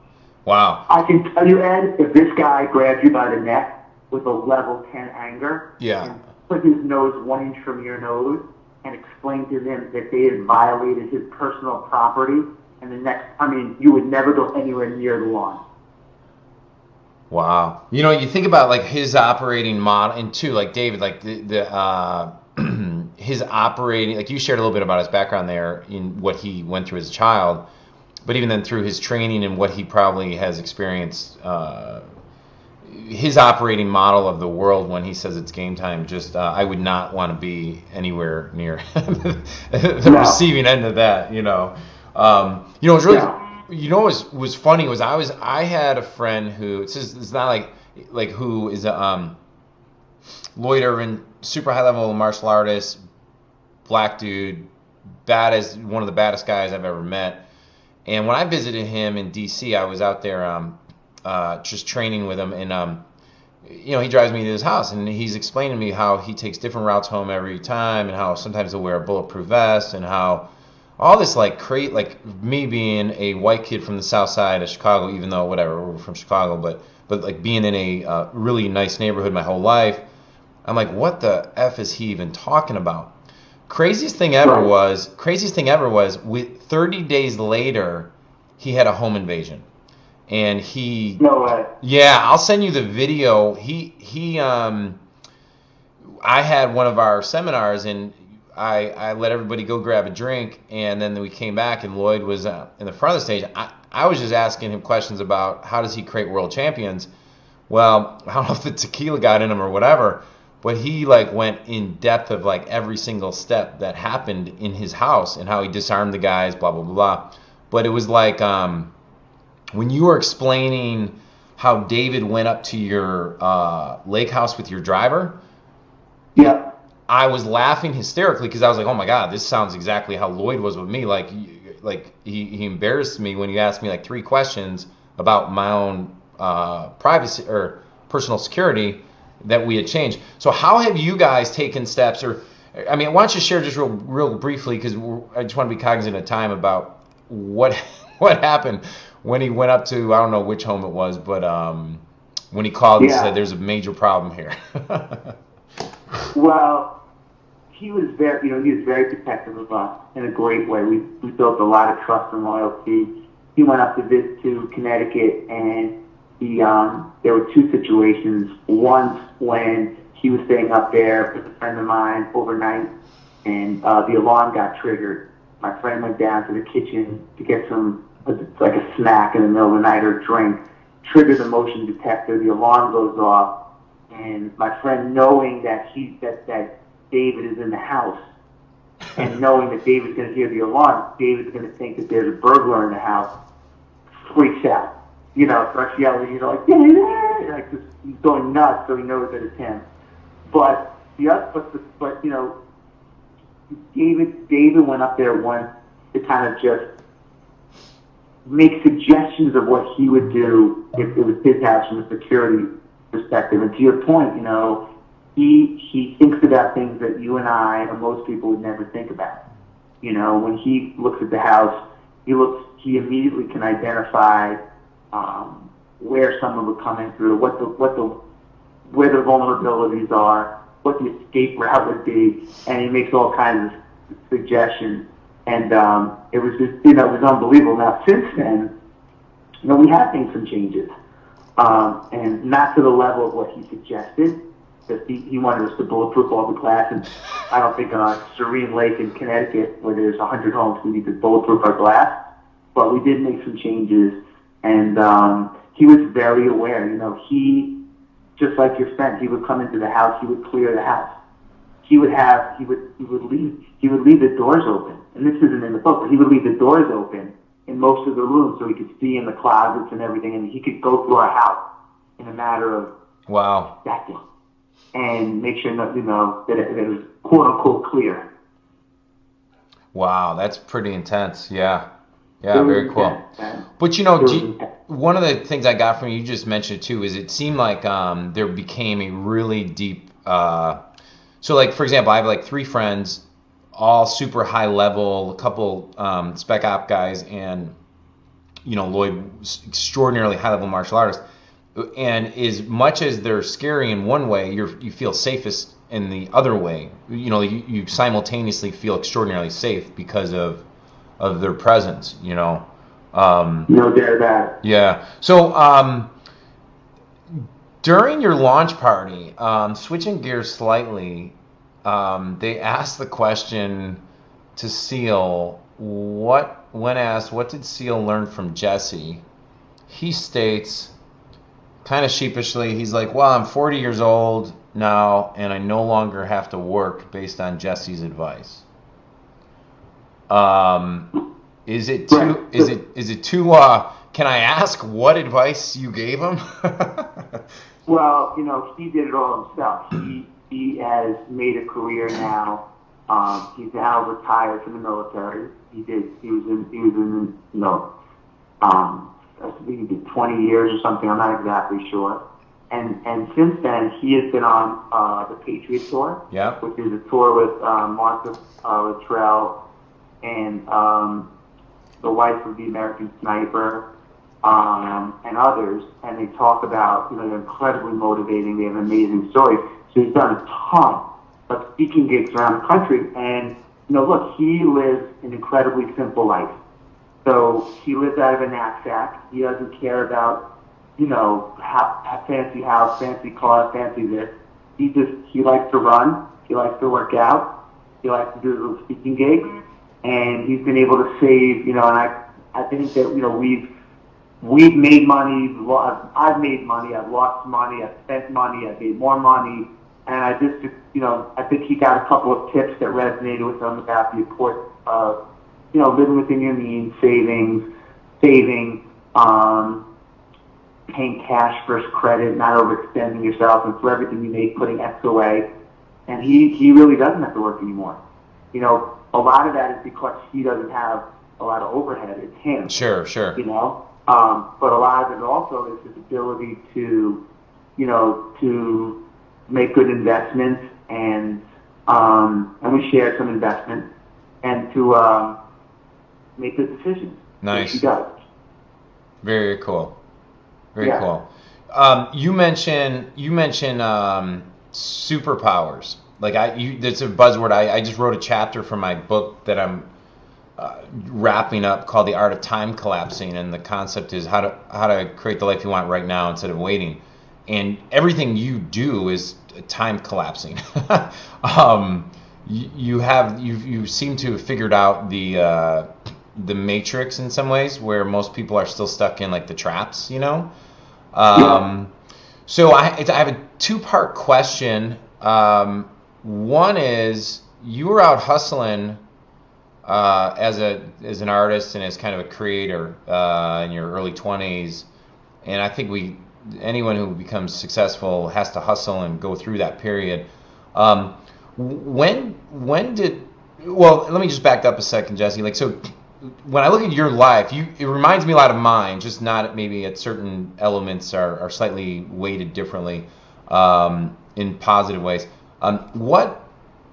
I can tell you, Ed, if this guy grabbed you by the neck with a level 10 anger and put his nose 1 inch from your nose and explained to them that they had violated his personal property, and you would never go anywhere near the lawn. Wow. You think about like his operating model, and too, like David, like his operating, like you shared a little bit about his background there in what he went through as a child, but even then through his training and what he probably has experienced, his operating model of the world when he says it's game time, just I would not want to be anywhere near the receiving end of that. It's really you know what was funny was I had a friend who it's not like who is a Lloyd Irvin, super high level martial artist, black dude, one of the baddest guys I've ever met. And when I visited him in DC, I was out there just training with him, and he drives me to his house, and he's explaining to me how he takes different routes home every time, and how sometimes he'll wear a bulletproof vest, and how all this like me being a white kid from the south side of Chicago, even though whatever, we're from Chicago, but like being in a really nice neighborhood my whole life, I'm like, what the F is he even talking about? Craziest thing ever was with 30 days later, he had a home invasion. And no way. Yeah, I'll send you the video. I had one of our seminars, and I let everybody go grab a drink, and then we came back, and Lloyd was in the front of the stage. I was just asking him questions about how does he create world champions. Well, I don't know if the tequila got in him or whatever, but he like went in depth of like every single step that happened in his house and how he disarmed the guys, blah blah blah blah. But it was like when you were explaining how David went up to your lake house with your driver. Yeah. I was laughing hysterically because I was like, oh my God, this sounds exactly how Lloyd was with me. Like he embarrassed me when he asked me like 3 questions about my own privacy or personal security that we had changed. So how have you guys taken steps, or I mean, why don't you share just real briefly, because I just want to be cognizant of time, about what happened when he went up to, I don't know which home it was, but when he called and said there's a major problem here. Well, he was very protective of us in a great way. We built a lot of trust and loyalty. He went up to visit to Connecticut, and there were 2 situations. Once when he was staying up there with a friend of mine overnight, and the alarm got triggered. My friend went down to the kitchen to get like a snack in the middle of the night or a drink, triggered the motion detector, the alarm goes off, and my friend, knowing that David is in the house, and knowing that David's going to hear the alarm, David's going to think that there's a burglar in the house, freaks out. Starts yelling, like, David! Like, just, he's going nuts, so he knows that it's him. But David went up there once to kind of just make suggestions of what he would do if it was his house from a security perspective. And to your point, he thinks about things that you and I and most people would never think about. When he looks at the house, he immediately can identify where someone would come in through, where the vulnerabilities are, what the escape route would be, and he makes all kinds of suggestions. And it was just, it was unbelievable. Now, since then, we have made some changes, and not to the level of what he suggested. Because he wanted us to bulletproof all the glass, and I don't think on Serene Lake in Connecticut, where there's 100 homes, we need to bulletproof our glass. But we did make some changes, and he was very aware. He, just like your friend, he would come into the house, he would clear the house. He would leave the doors open, and this isn't in the book, but he would leave the doors open in most of the rooms so he could see in the closets and everything, and he could go through our house in a matter of seconds and make sure that it was quote unquote clear. Wow, that's pretty intense. Yeah, very cool. But one of the things I got from you just mentioned too, is it seemed like there became a really deep. So, like, for example, I have like 3 friends, all super high level, a couple spec op guys, and Lloyd, extraordinarily high level martial artist. And as much as they're scary in one way, you feel safest in the other way. You simultaneously feel extraordinarily safe because of their presence. No doubt about it. Yeah. So during your launch party, switching gears slightly, they asked the question to Seal, when asked, what did Seal learn from Jesse? He states, kind of sheepishly, he's like, well, I'm 40 years old now, and I no longer have to work based on Jesse's advice. Is it Right. too? Is it too? Can I ask what advice you gave him? Well, he did it all himself. He has made a career now. He's now retired from the military. He was in I think he did 20 years or something. I'm not exactly sure. And since then, he has been on the Patriot Tour, Yeah. which is a tour with Mark Luttrell and the wife of the American Sniper, and others, and they talk about, they're incredibly motivating, they have amazing stories. So he's done a ton of speaking gigs around the country, and, look, he lives an incredibly simple life. So he lives out of a knapsack. He doesn't care about, fancy house, fancy car, fancy this. He likes to run, he likes to work out, he likes to do little speaking gigs, and he's been able to save, and I think that, we've made money, I've made money, I've lost money, I've spent money, I've made more money, and I think he got a couple of tips that resonated with him about the importance of, living within your means, saving, paying cash versus credit, not overextending yourself, and for everything you make, putting X away. And he really doesn't have to work anymore. A lot of that is because he doesn't have a lot of overhead. It's him. Sure. But a lot of it also is his ability to, to make good investments, and we share some investments, and to make good decisions. Nice. He does. Very cool. Very Yeah. cool. You mentioned superpowers. That's a buzzword. I just wrote a chapter for my book that I'm wrapping up called The Art of Time Collapsing, and the concept is how to create the life you want right now instead of waiting. And everything you do is time collapsing. You seem to have figured out the matrix in some ways, where most people are still stuck in the traps, Yeah. So I have a two-part question. One is, you were out hustling as an artist and as kind of a creator in your early 20s, and I think anyone who becomes successful has to hustle and go through that period. When did? Well, let me just back up a second, Jesse. So when I look at your life, it reminds me a lot of mine, just not maybe at certain elements are slightly weighted differently in positive ways.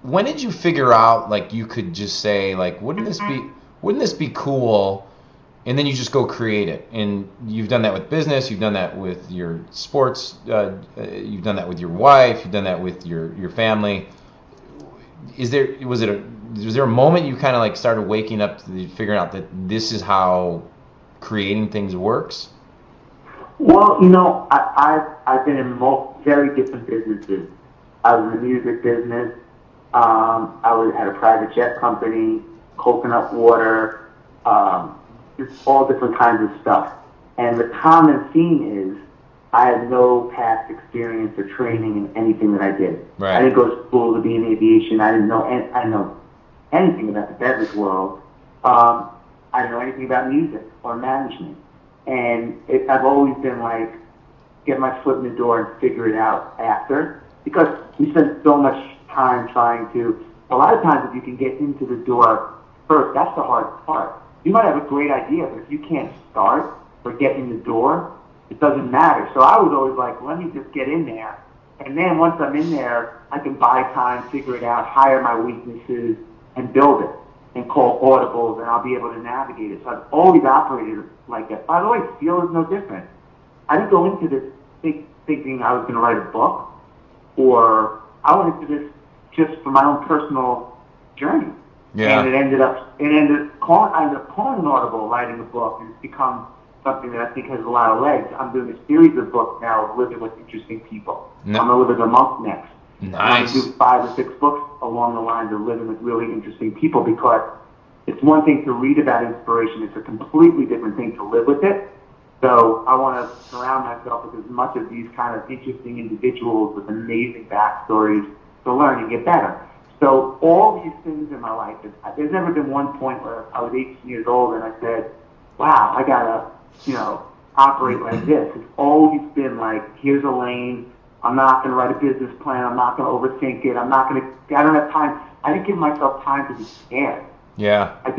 When did you figure out you could just say wouldn't this be cool, and then you just go create it? And you've done that with business, you've done that with your sports, you've done that with your wife, you've done that with your family. Was there a moment you kind of started waking up to figuring out that this is how creating things works? Well, I've been in very different businesses. I was in the music business. I had a private jet company, coconut water, just all different kinds of stuff. And the common theme is I had no past experience or training in anything that I did. Right. I didn't go to school to be in aviation. I didn't know anything about the beverage world. I didn't know anything about music or management. And I've always been get my foot in the door and figure it out after, because we spend so much time a lot of times if you can get into the door first, that's the hard part. You might have a great idea, but if you can't start or get in the door, it doesn't matter. So I was always let me just get in there. And then once I'm in there, I can buy time, figure it out, hire my weaknesses, and build it, and call audibles, and I'll be able to navigate it. So I've always operated like that. By the way, steel is no different. I didn't go into this thinking I was going to write a book, or I went into this just for my own personal journey. Yeah. And I ended up calling an audible, writing a book, and it's become something that I think has a lot of legs. I'm doing a series of books now of living with interesting people. No. I'm going to live as a monk next. Nice. I'm going to do 5 or 6 books along the lines of living with really interesting people, because it's one thing to read about inspiration. It's a completely different thing to live with it. So I want to surround myself with as much of these kind of interesting individuals with amazing backstories to learn and get better. So all these things in my life, there's never been one point where I was 18 years old and I said, wow, I gotta, operate like this. It's always been like, here's a lane. I'm not gonna write a business plan. I'm not gonna overthink it. I don't have time. I didn't give myself time to be scared. Yeah. I've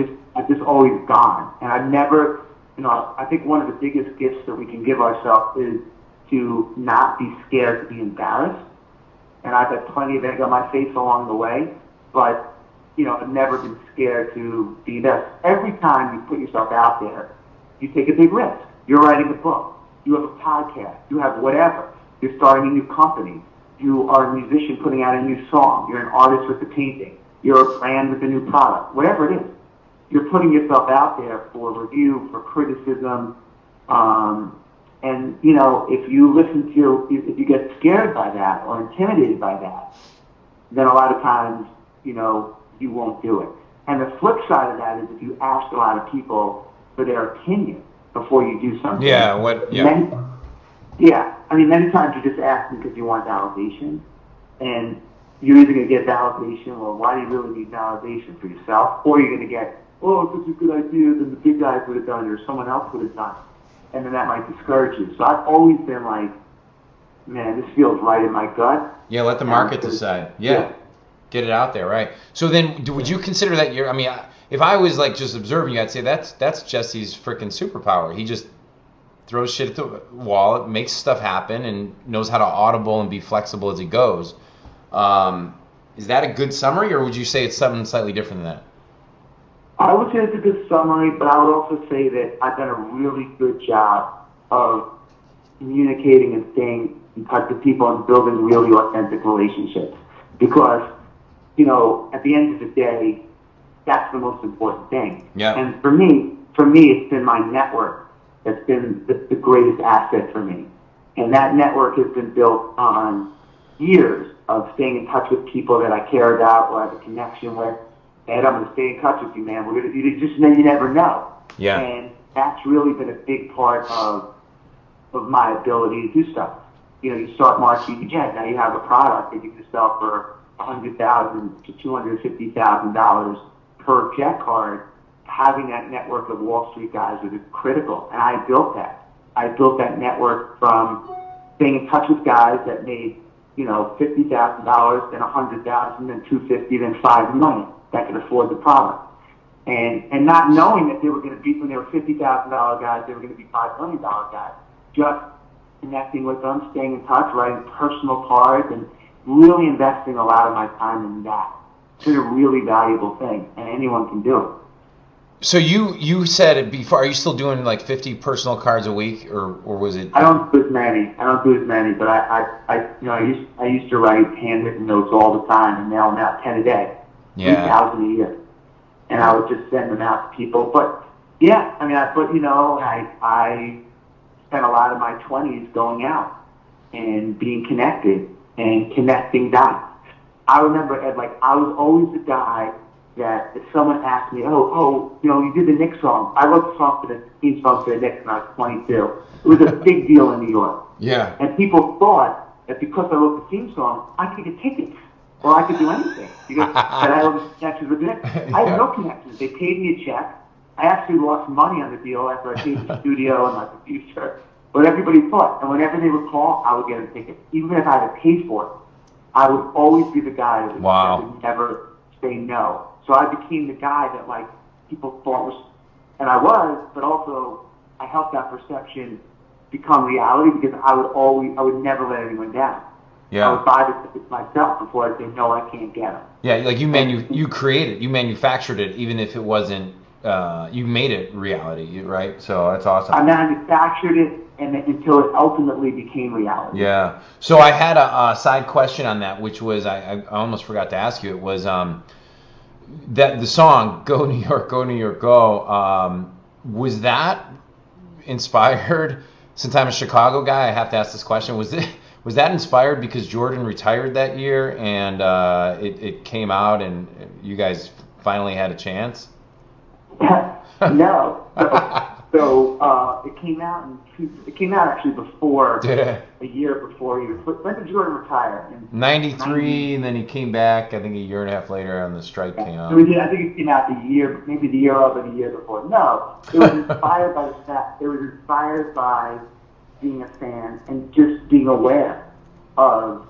just always gone. And I've never, I think one of the biggest gifts that we can give ourselves is to not be scared to be embarrassed. And I've had plenty of egg on my face along the way, but, I've never been scared to be this. Every time you put yourself out there, you take a big risk. You're writing a book. You have a podcast. You have whatever. You're starting a new company. You are a musician putting out a new song. You're an artist with a painting. You're a brand with a new product. Whatever it is, you're putting yourself out there for review, for criticism. And, if you get scared by that or intimidated by that, then a lot of times, you won't do it. And the flip side of that is if you ask a lot of people for their opinion before you do something. Yeah, many times you're just asking because you want validation. And you're either going to get validation, well, why do you really need validation for yourself? Or you're going to get, oh, if it's a good idea, then the big guys would have done it or someone else would have done it. And then that might discourage you. So I've always been like, man, this feels right in my gut. Yeah, let the market decide. Yeah. Get it out there, right? So then, would you consider that if I was like just observing you, I'd say that's Jesse's freaking superpower. He just throws shit at the wall, makes stuff happen, and knows how to audible and be flexible as he goes. Is that a good summary, or would you say it's something slightly different than that? I would say it's a good summary, but I would also say that I've done a really good job of communicating and staying in touch with people and building really authentic relationships. Because, at the end of the day, that's the most important thing. Yeah. And for me, it's been my network that's been the greatest asset for me. And that network has been built on years of staying in touch with people that I care about or have a connection with. Ed, I'm going to stay in touch with you, man. You never know. Yeah. And that's really been a big part of my ability to do stuff. You start Marquis Jet. Now you have a product that you can sell for $100,000 to $250,000 per jet card. Having that network of Wall Street guys was critical, and I built that. I built that network from staying in touch with guys that made, $50,000, then $100,000, then $250,000, then $5 million that could afford the product, and not knowing that they were going to be when they were $50,000 guys, they were going to be $5 million guys. Just connecting with them, staying in touch, writing personal cards, and really investing a lot of my time in that. It's been a really valuable thing, and anyone can do it. So you said it before. Are you still doing like 50 personal cards a week, or was it? I don't do as many, but I used to write handwritten notes all the time and mail them out 10 a day, 3,000 a year, and I would just send them out to people. But yeah, I spent a lot of my 20s going out and being connected and connecting dots. I remember, Ed, I was always the guy that if someone asked me, you did the Knicks song. I wrote the theme song for the Knicks when I was 22. It was a big deal in New York. Yeah. And people thought that because I wrote the theme song, I could get tickets or I could do anything. Because I had all these connections with the Knicks. I had no connections. They paid me a check. I actually lost money on the deal after I paid the studio and my producer. But everybody thought. And whenever they would call, I would get a ticket. Even if I had to pay for it, I would always be the guy that would never say no. So I became the guy that people thought was, and I was, but also I helped that perception become reality because I would never let anyone down. Yeah. I would buy the tickets myself before I'd say, no, I can't get them. Yeah, you created, you manufactured it, even if it wasn't, you made it reality, right? So that's awesome. I manufactured it until it ultimately became reality. Yeah. So I had a side question on that, which was, I almost forgot to ask you. It was that the song "Go New York, Go New York, Go." Was that inspired? Since I'm a Chicago guy, I have to ask this question. Was that inspired because Jordan retired that year and it came out and you guys finally had a chance? No. So it came out actually before Did it? a year before he was. When did Jordan retire? In 93, and then he came back, I think, a year and a half later on the strike came out. So I think it came out maybe the year of or the year before. No, it was inspired by the fact. It was inspired by being a fan and just being aware of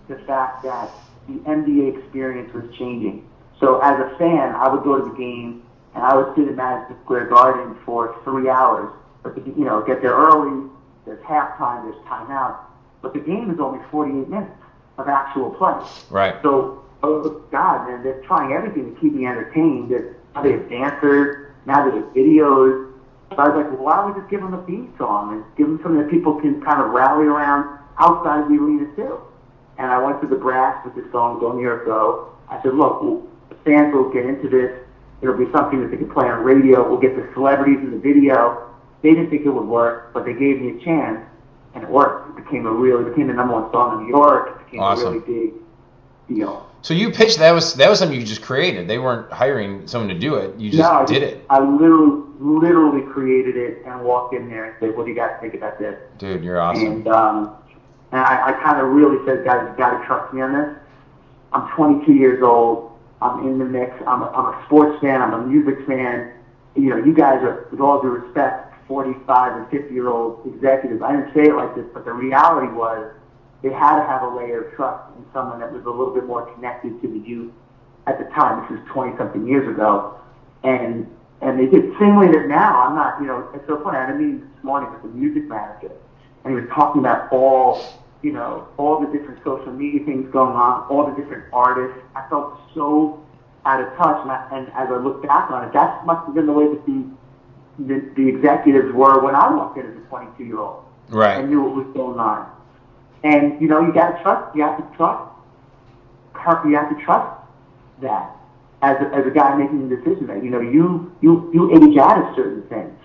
the fact that the NBA experience was changing. So as a fan, I would go to the game and I would sit at Madison Square Garden for 3 hours. But get there early. There's halftime. There's timeout. But the game is only 48 minutes of actual play. Right. So, oh God, man, they're trying everything to keep me entertained. Now they have dancers. Now they have videos. So I was like, well, why don't we just give them a theme song and give them something that people can kind of rally around outside the arena too? And I went to the brass with this song, Go New York Go. I said, look, the fans will get into this. It'll be something that they can play on radio. We'll get the celebrities in the video. They didn't think it would work, but they gave me a chance, and it worked. It became the number one song in New York. It became awesome. A really big deal. So you pitched that was something you just created. They weren't hiring someone to do it. You just did it. I literally created it and walked in there and said, "What do you guys think about this?" Dude, you're awesome. And I kind of really said, "Guys, you got to trust me on this." I'm 22 years old. I'm in the mix. I'm a sports fan. I'm a music fan. You guys are, with all due respect, 45 and 50-year-old executives. I didn't say it like this, but the reality was they had to have a layer of trust in someone that was a little bit more connected to the youth at the time. This was 20-something years ago. And they did. Same way that now, I'm not, it's so funny. I had a meeting this morning with the music manager, and he was talking about all the different social media things going on, all the different artists. I felt so out of touch, and as I look back on it, that must have been the way that the executives were when I walked in as a 22-year-old. Right. And knew what was going on. And you got to trust. You have to trust that as a guy making the decision. That you age out of certain things,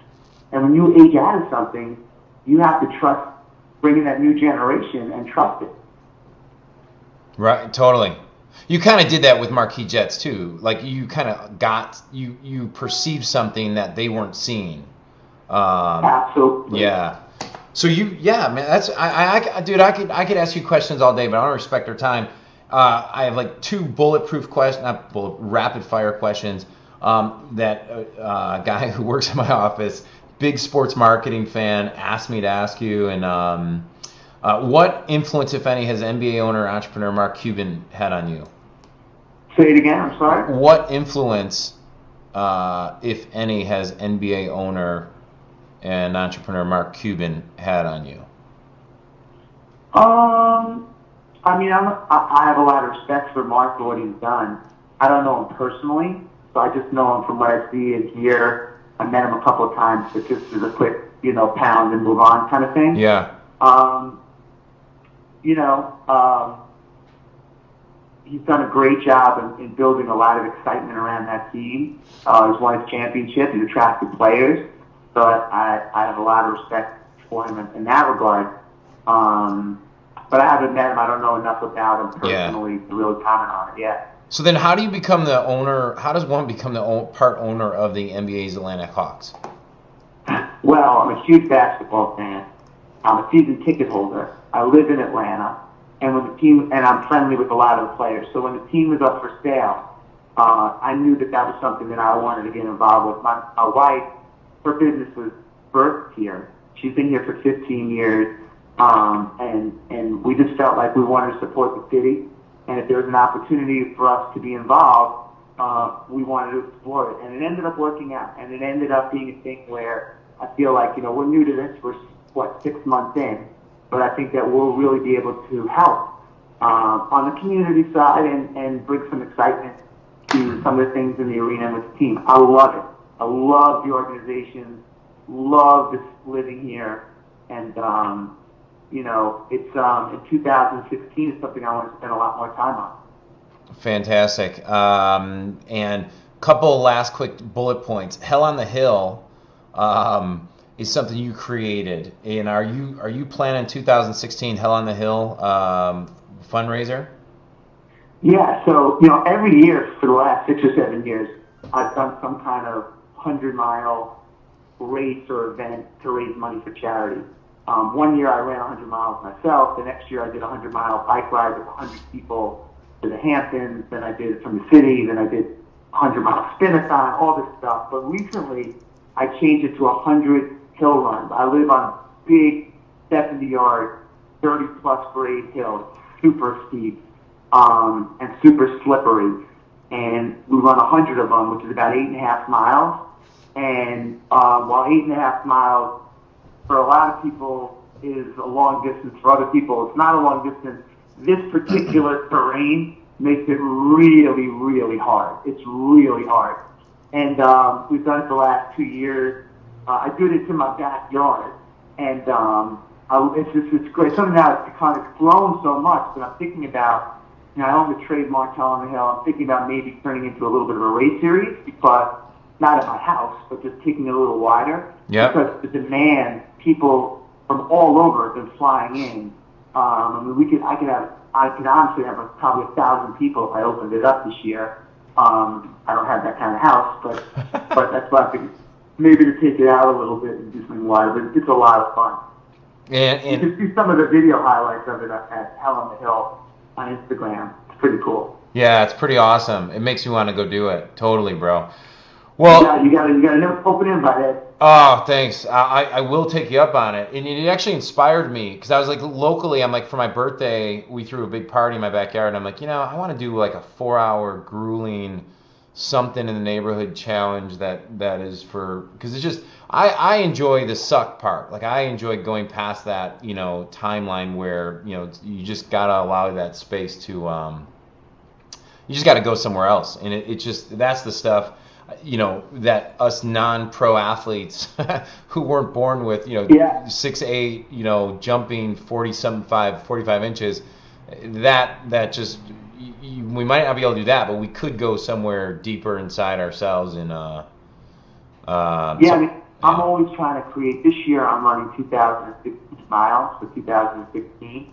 and when you age out of something, you have to trust bringing that new generation and trust it. Right. Totally. You kind of did that with Marquis Jets too. Like you kind of you perceived something that they weren't seeing. Absolutely. Yeah. So man, that's dude. I could ask you questions all day, but I want to respect our time. I have like two rapid fire questions. That a guy who works in my office, big sports marketing fan, asked me to ask you. And what influence, if any, has NBA owner entrepreneur Mark Cuban had on you? Say it again. I'm sorry. What influence, if any, has NBA owner and entrepreneur Mark Cuban had on you? I mean, I have a lot of respect for Mark for what he's done. I don't know him personally, so I just know him from what I see and hear. I met him a couple of times, but just as a quick, pound and move on kind of thing. Yeah. He's done a great job in building a lot of excitement around that team. He's won his championship. He's attracted players. So I have a lot of respect for him in that regard. But I haven't met him. I don't know enough about him personally to really comment on it yet. So then how do you become the owner? How does one become the part owner of the NBA's Atlanta Hawks? Well, I'm a huge basketball fan. I'm a season ticket holder. I live in Atlanta. And I'm friendly with a lot of the players. So when the team was up for sale, I knew that was something that I wanted to get involved with. My wife, her business was birthed here. She's been here for 15 years. And we just felt like we wanted to support the city. And if there was an opportunity for us to be involved, we wanted to explore it. And it ended up working out. And it ended up being a thing where I feel like, we're new to this. We're, 6 months in. But I think that we'll really be able to help on the community side and bring some excitement to some of the things in the arena with the team. I love it. I love the organization. Love this living here. And, it's in 2016 is something I want to spend a lot more time on. Fantastic. And couple last quick bullet points. Hell on the Hill is something you created. And are you planning 2016 Hell on the Hill fundraiser? Yeah. So every year for the last 6 or 7 years, I've done some kind of 100-mile race or event to raise money for charity. One year I ran 100 miles myself. The next year I did a 100-mile bike ride with 100 people to the Hamptons. Then I did it from the city. Then I did 100-mile spin-a-thon, all this stuff. But recently I changed it to 100 hill runs. I live on a big 70-yard, 30-plus grade hill, super steep and super slippery. And we run 100 of them, which is about 8.5 miles. And while 8.5 miles for a lot of people is a long distance, for other people it's not a long distance, this particular terrain makes it really, really hard. It's really hard. And we've done it the last 2 years. I do it in my backyard. And it's great. Something now it's kind of grown so much that I'm thinking about, I own the trademark Hell on the Hill. I'm thinking about maybe turning into a little bit of a race series, because not at my house, but just taking it a little wider. Yep. Because the demand, people from all over have been flying in. I mean, I could honestly have probably 1,000 people if I opened it up this year. I don't have that kind of house, but that's why I think maybe to take it out a little bit and do something wider. But it's a lot of fun. And you can see some of the video highlights of it at Hell on the Hill on Instagram. It's pretty cool. Yeah, it's pretty awesome. It makes me want to go do it. Totally, bro. Well, you gotta never open in by that. Oh, thanks. I will take you up on it. And it actually inspired me, because I was like, locally, I'm like, for my birthday, we threw a big party in my backyard. And I'm like, I want to do like a 4-hour grueling something in the neighborhood challenge that is for, because it's just, I enjoy the suck part. Like, I enjoy going past that, timeline where, you just got to allow that space to, you just got to go somewhere else. And it just, that's the stuff, that us non-pro athletes who weren't born with, 6'8", jumping 45 inches, that just, we might not be able to do that, but we could go somewhere deeper inside ourselves. And I'm always trying to create. This year I'm running 2,016 miles for 2016,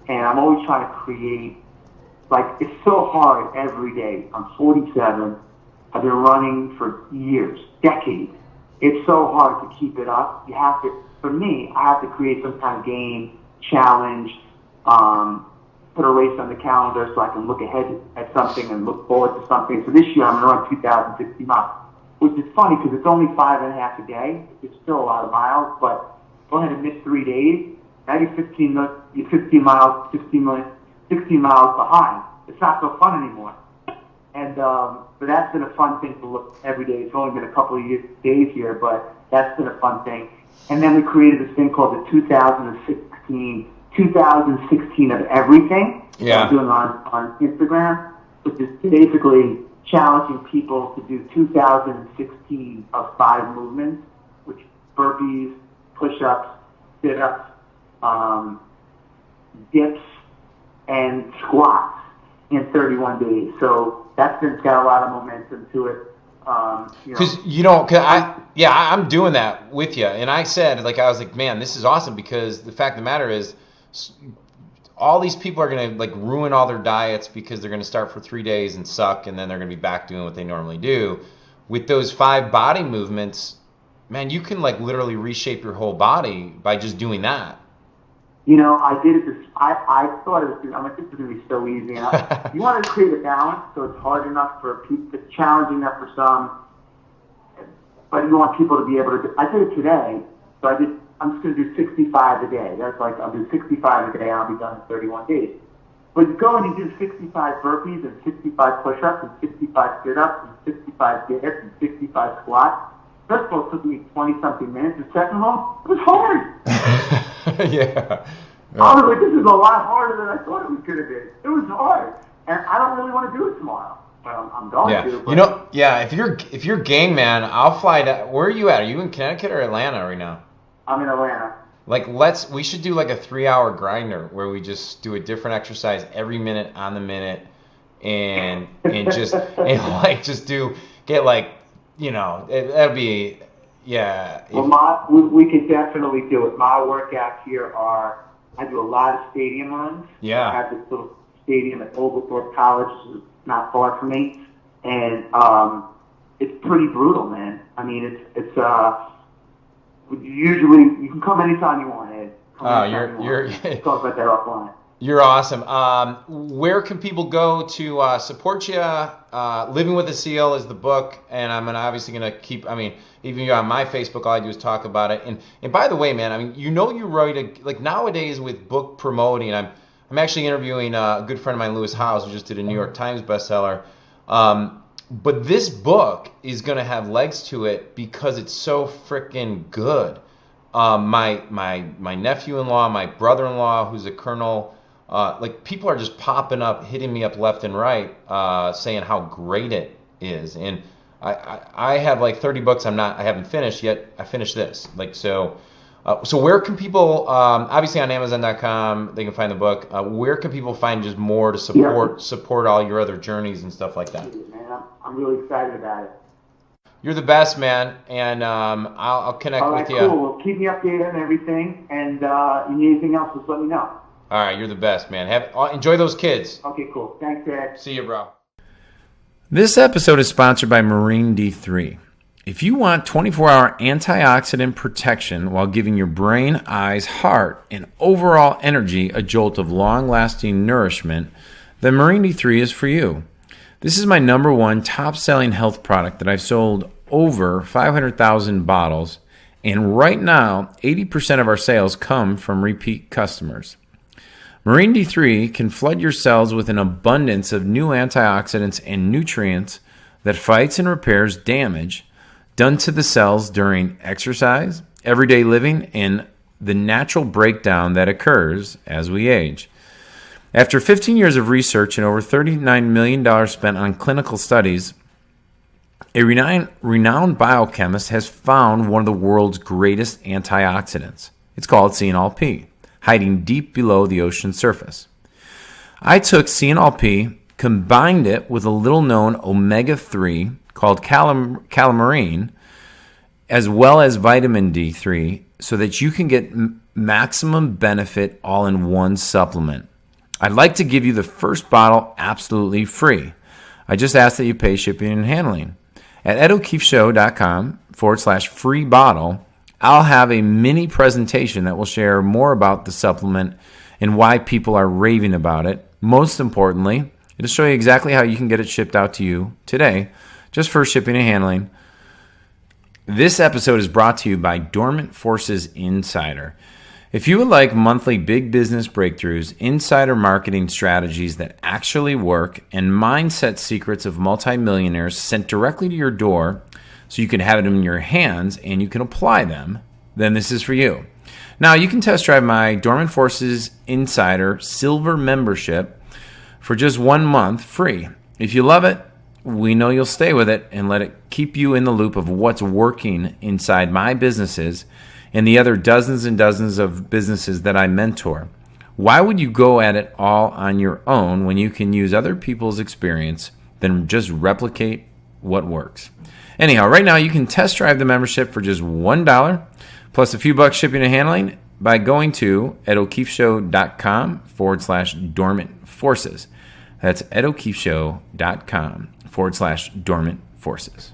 and I'm always trying to create. Like, it's so hard every day. I'm 47. I've been running for years, decades. It's so hard to keep it up. You have to, for me, I have to create some kind of game, challenge, put a race on the calendar so I can look ahead at something and look forward to something. So this year I'm going to run 2,060 miles, which is funny because it's only 5.5 a day. It's still a lot of miles, but go ahead and miss 3 days. Now you're 16 miles behind. It's not so fun anymore. And but that's been a fun thing to look every day. It's only been a couple of days here, but that's been a fun thing. And then we created this thing called the 2016 of everything. Yeah. I'm doing on Instagram, which is basically challenging people to do 2016 of 5 movements, which burpees, push-ups, sit-ups, dips, and squats in 31 days. So that's got a lot of momentum to it. Because I'm doing that with you, and I was like, man, this is awesome, because the fact of the matter is, all these people are gonna like ruin all their diets because they're gonna start for 3 days and suck, and then they're gonna be back doing what they normally do. With those 5 body movements, man, you can like literally reshape your whole body by just doing that. I did it. I thought it was. I'm like, this is gonna be so easy. And you want to create a balance so it's hard enough for people, it's challenging enough for some, but you want people to be able to. I did it today, so I'm just gonna do 65 a day. That's like I'll do 65 a day. I'll be done in 31 days. But you go and you do 65 burpees and 65 push-ups and 65 sit-ups and 65 dips and 65 squats. First of all, it took me 20-something minutes. And second of all, it was hard. Yeah. I was like, this is a lot harder than I thought it was going to be. It was hard. And I don't really want to do it tomorrow. But I'm going to. But if you're game, man, I'll fly to, where are you at? Are you in Connecticut or Atlanta right now? I'm in Atlanta. Like, we should do like a 3-hour grinder where we just do a different exercise every minute on the minute, and just get like, that'd be, yeah. Well, we could definitely do it. My workouts here are, I do a lot of stadium runs. Yeah. I have this little stadium at Oglethorpe College, which is not far from me, and it's pretty brutal, man. I mean, it's Usually, you can come anytime you want, Ed. You're talk about that offline. You're awesome. Where can people go to support you? Living with a Seal is the book, and I'm obviously gonna keep. I mean, even on my Facebook, all I do is talk about it. And by the way, man, I mean, you write like nowadays with book promoting. I'm actually interviewing a good friend of mine, Lewis Howes, who just did a New York Times bestseller. But this book is gonna have legs to it because it's so freaking good. My nephew-in-law, my brother-in-law, who's a colonel, like people are just popping up, hitting me up left and right, saying how great it is. And I have like 30 books I haven't finished yet. I finished this. Like so where can people? Obviously on Amazon.com they can find the book. Where can people find just more to support all your other journeys and stuff like that? Man, I'm really excited about it. You're the best, man, and I'll connect with you. All right, cool. Well, keep me updated on everything, and you need anything else, just let me know. All right, you're the best, man. Enjoy those kids. Okay, cool. Thanks, Ed. See you, bro. This episode is sponsored by Marine D3. If you want 24-hour antioxidant protection while giving your brain, eyes, heart, and overall energy a jolt of long-lasting nourishment, then Marine D3 is for you. This is my number one top-selling health product that I've sold over 500,000 bottles, and right now, 80% of our sales come from repeat customers. Marine D3 can flood your cells with an abundance of new antioxidants and nutrients that fights and repairs damage done to the cells during exercise, everyday living, and the natural breakdown that occurs as we age. After 15 years of research and over $39 million spent on clinical studies, a renowned biochemist has found one of the world's greatest antioxidants. It's called CNLP, hiding deep below the ocean surface. I took CNLP, combined it with a little-known omega-3 called calamine, as well as vitamin D3, so that you can get maximum benefit all in one supplement. I'd like to give you the first bottle absolutely free. I just ask that you pay shipping and handling. At EdO'KeefeShow.com/free bottle, I'll have a mini presentation that will share more about the supplement and why people are raving about it. Most importantly, it'll show you exactly how you can get it shipped out to you today, just for shipping and handling. This episode is brought to you by Dormant Forces Insider. If you would like monthly big business breakthroughs, insider marketing strategies that actually work, and mindset secrets of multimillionaires sent directly to your door so you can have them in your hands and you can apply them, then this is for you. Now, you can test drive my Dormant Forces Insider Silver membership for just 1 month free. If you love it, we know you'll stay with it and let it keep you in the loop of what's working inside my businesses and the other dozens and dozens of businesses that I mentor. Why would you go at it all on your own when you can use other people's experience than just replicate what works? Anyhow, right now you can test drive the membership for just $1 plus a few bucks shipping and handling by going to EdO'KeefeShow.com/dormant forces. That's EdO'KeefeShow.com/dormant forces.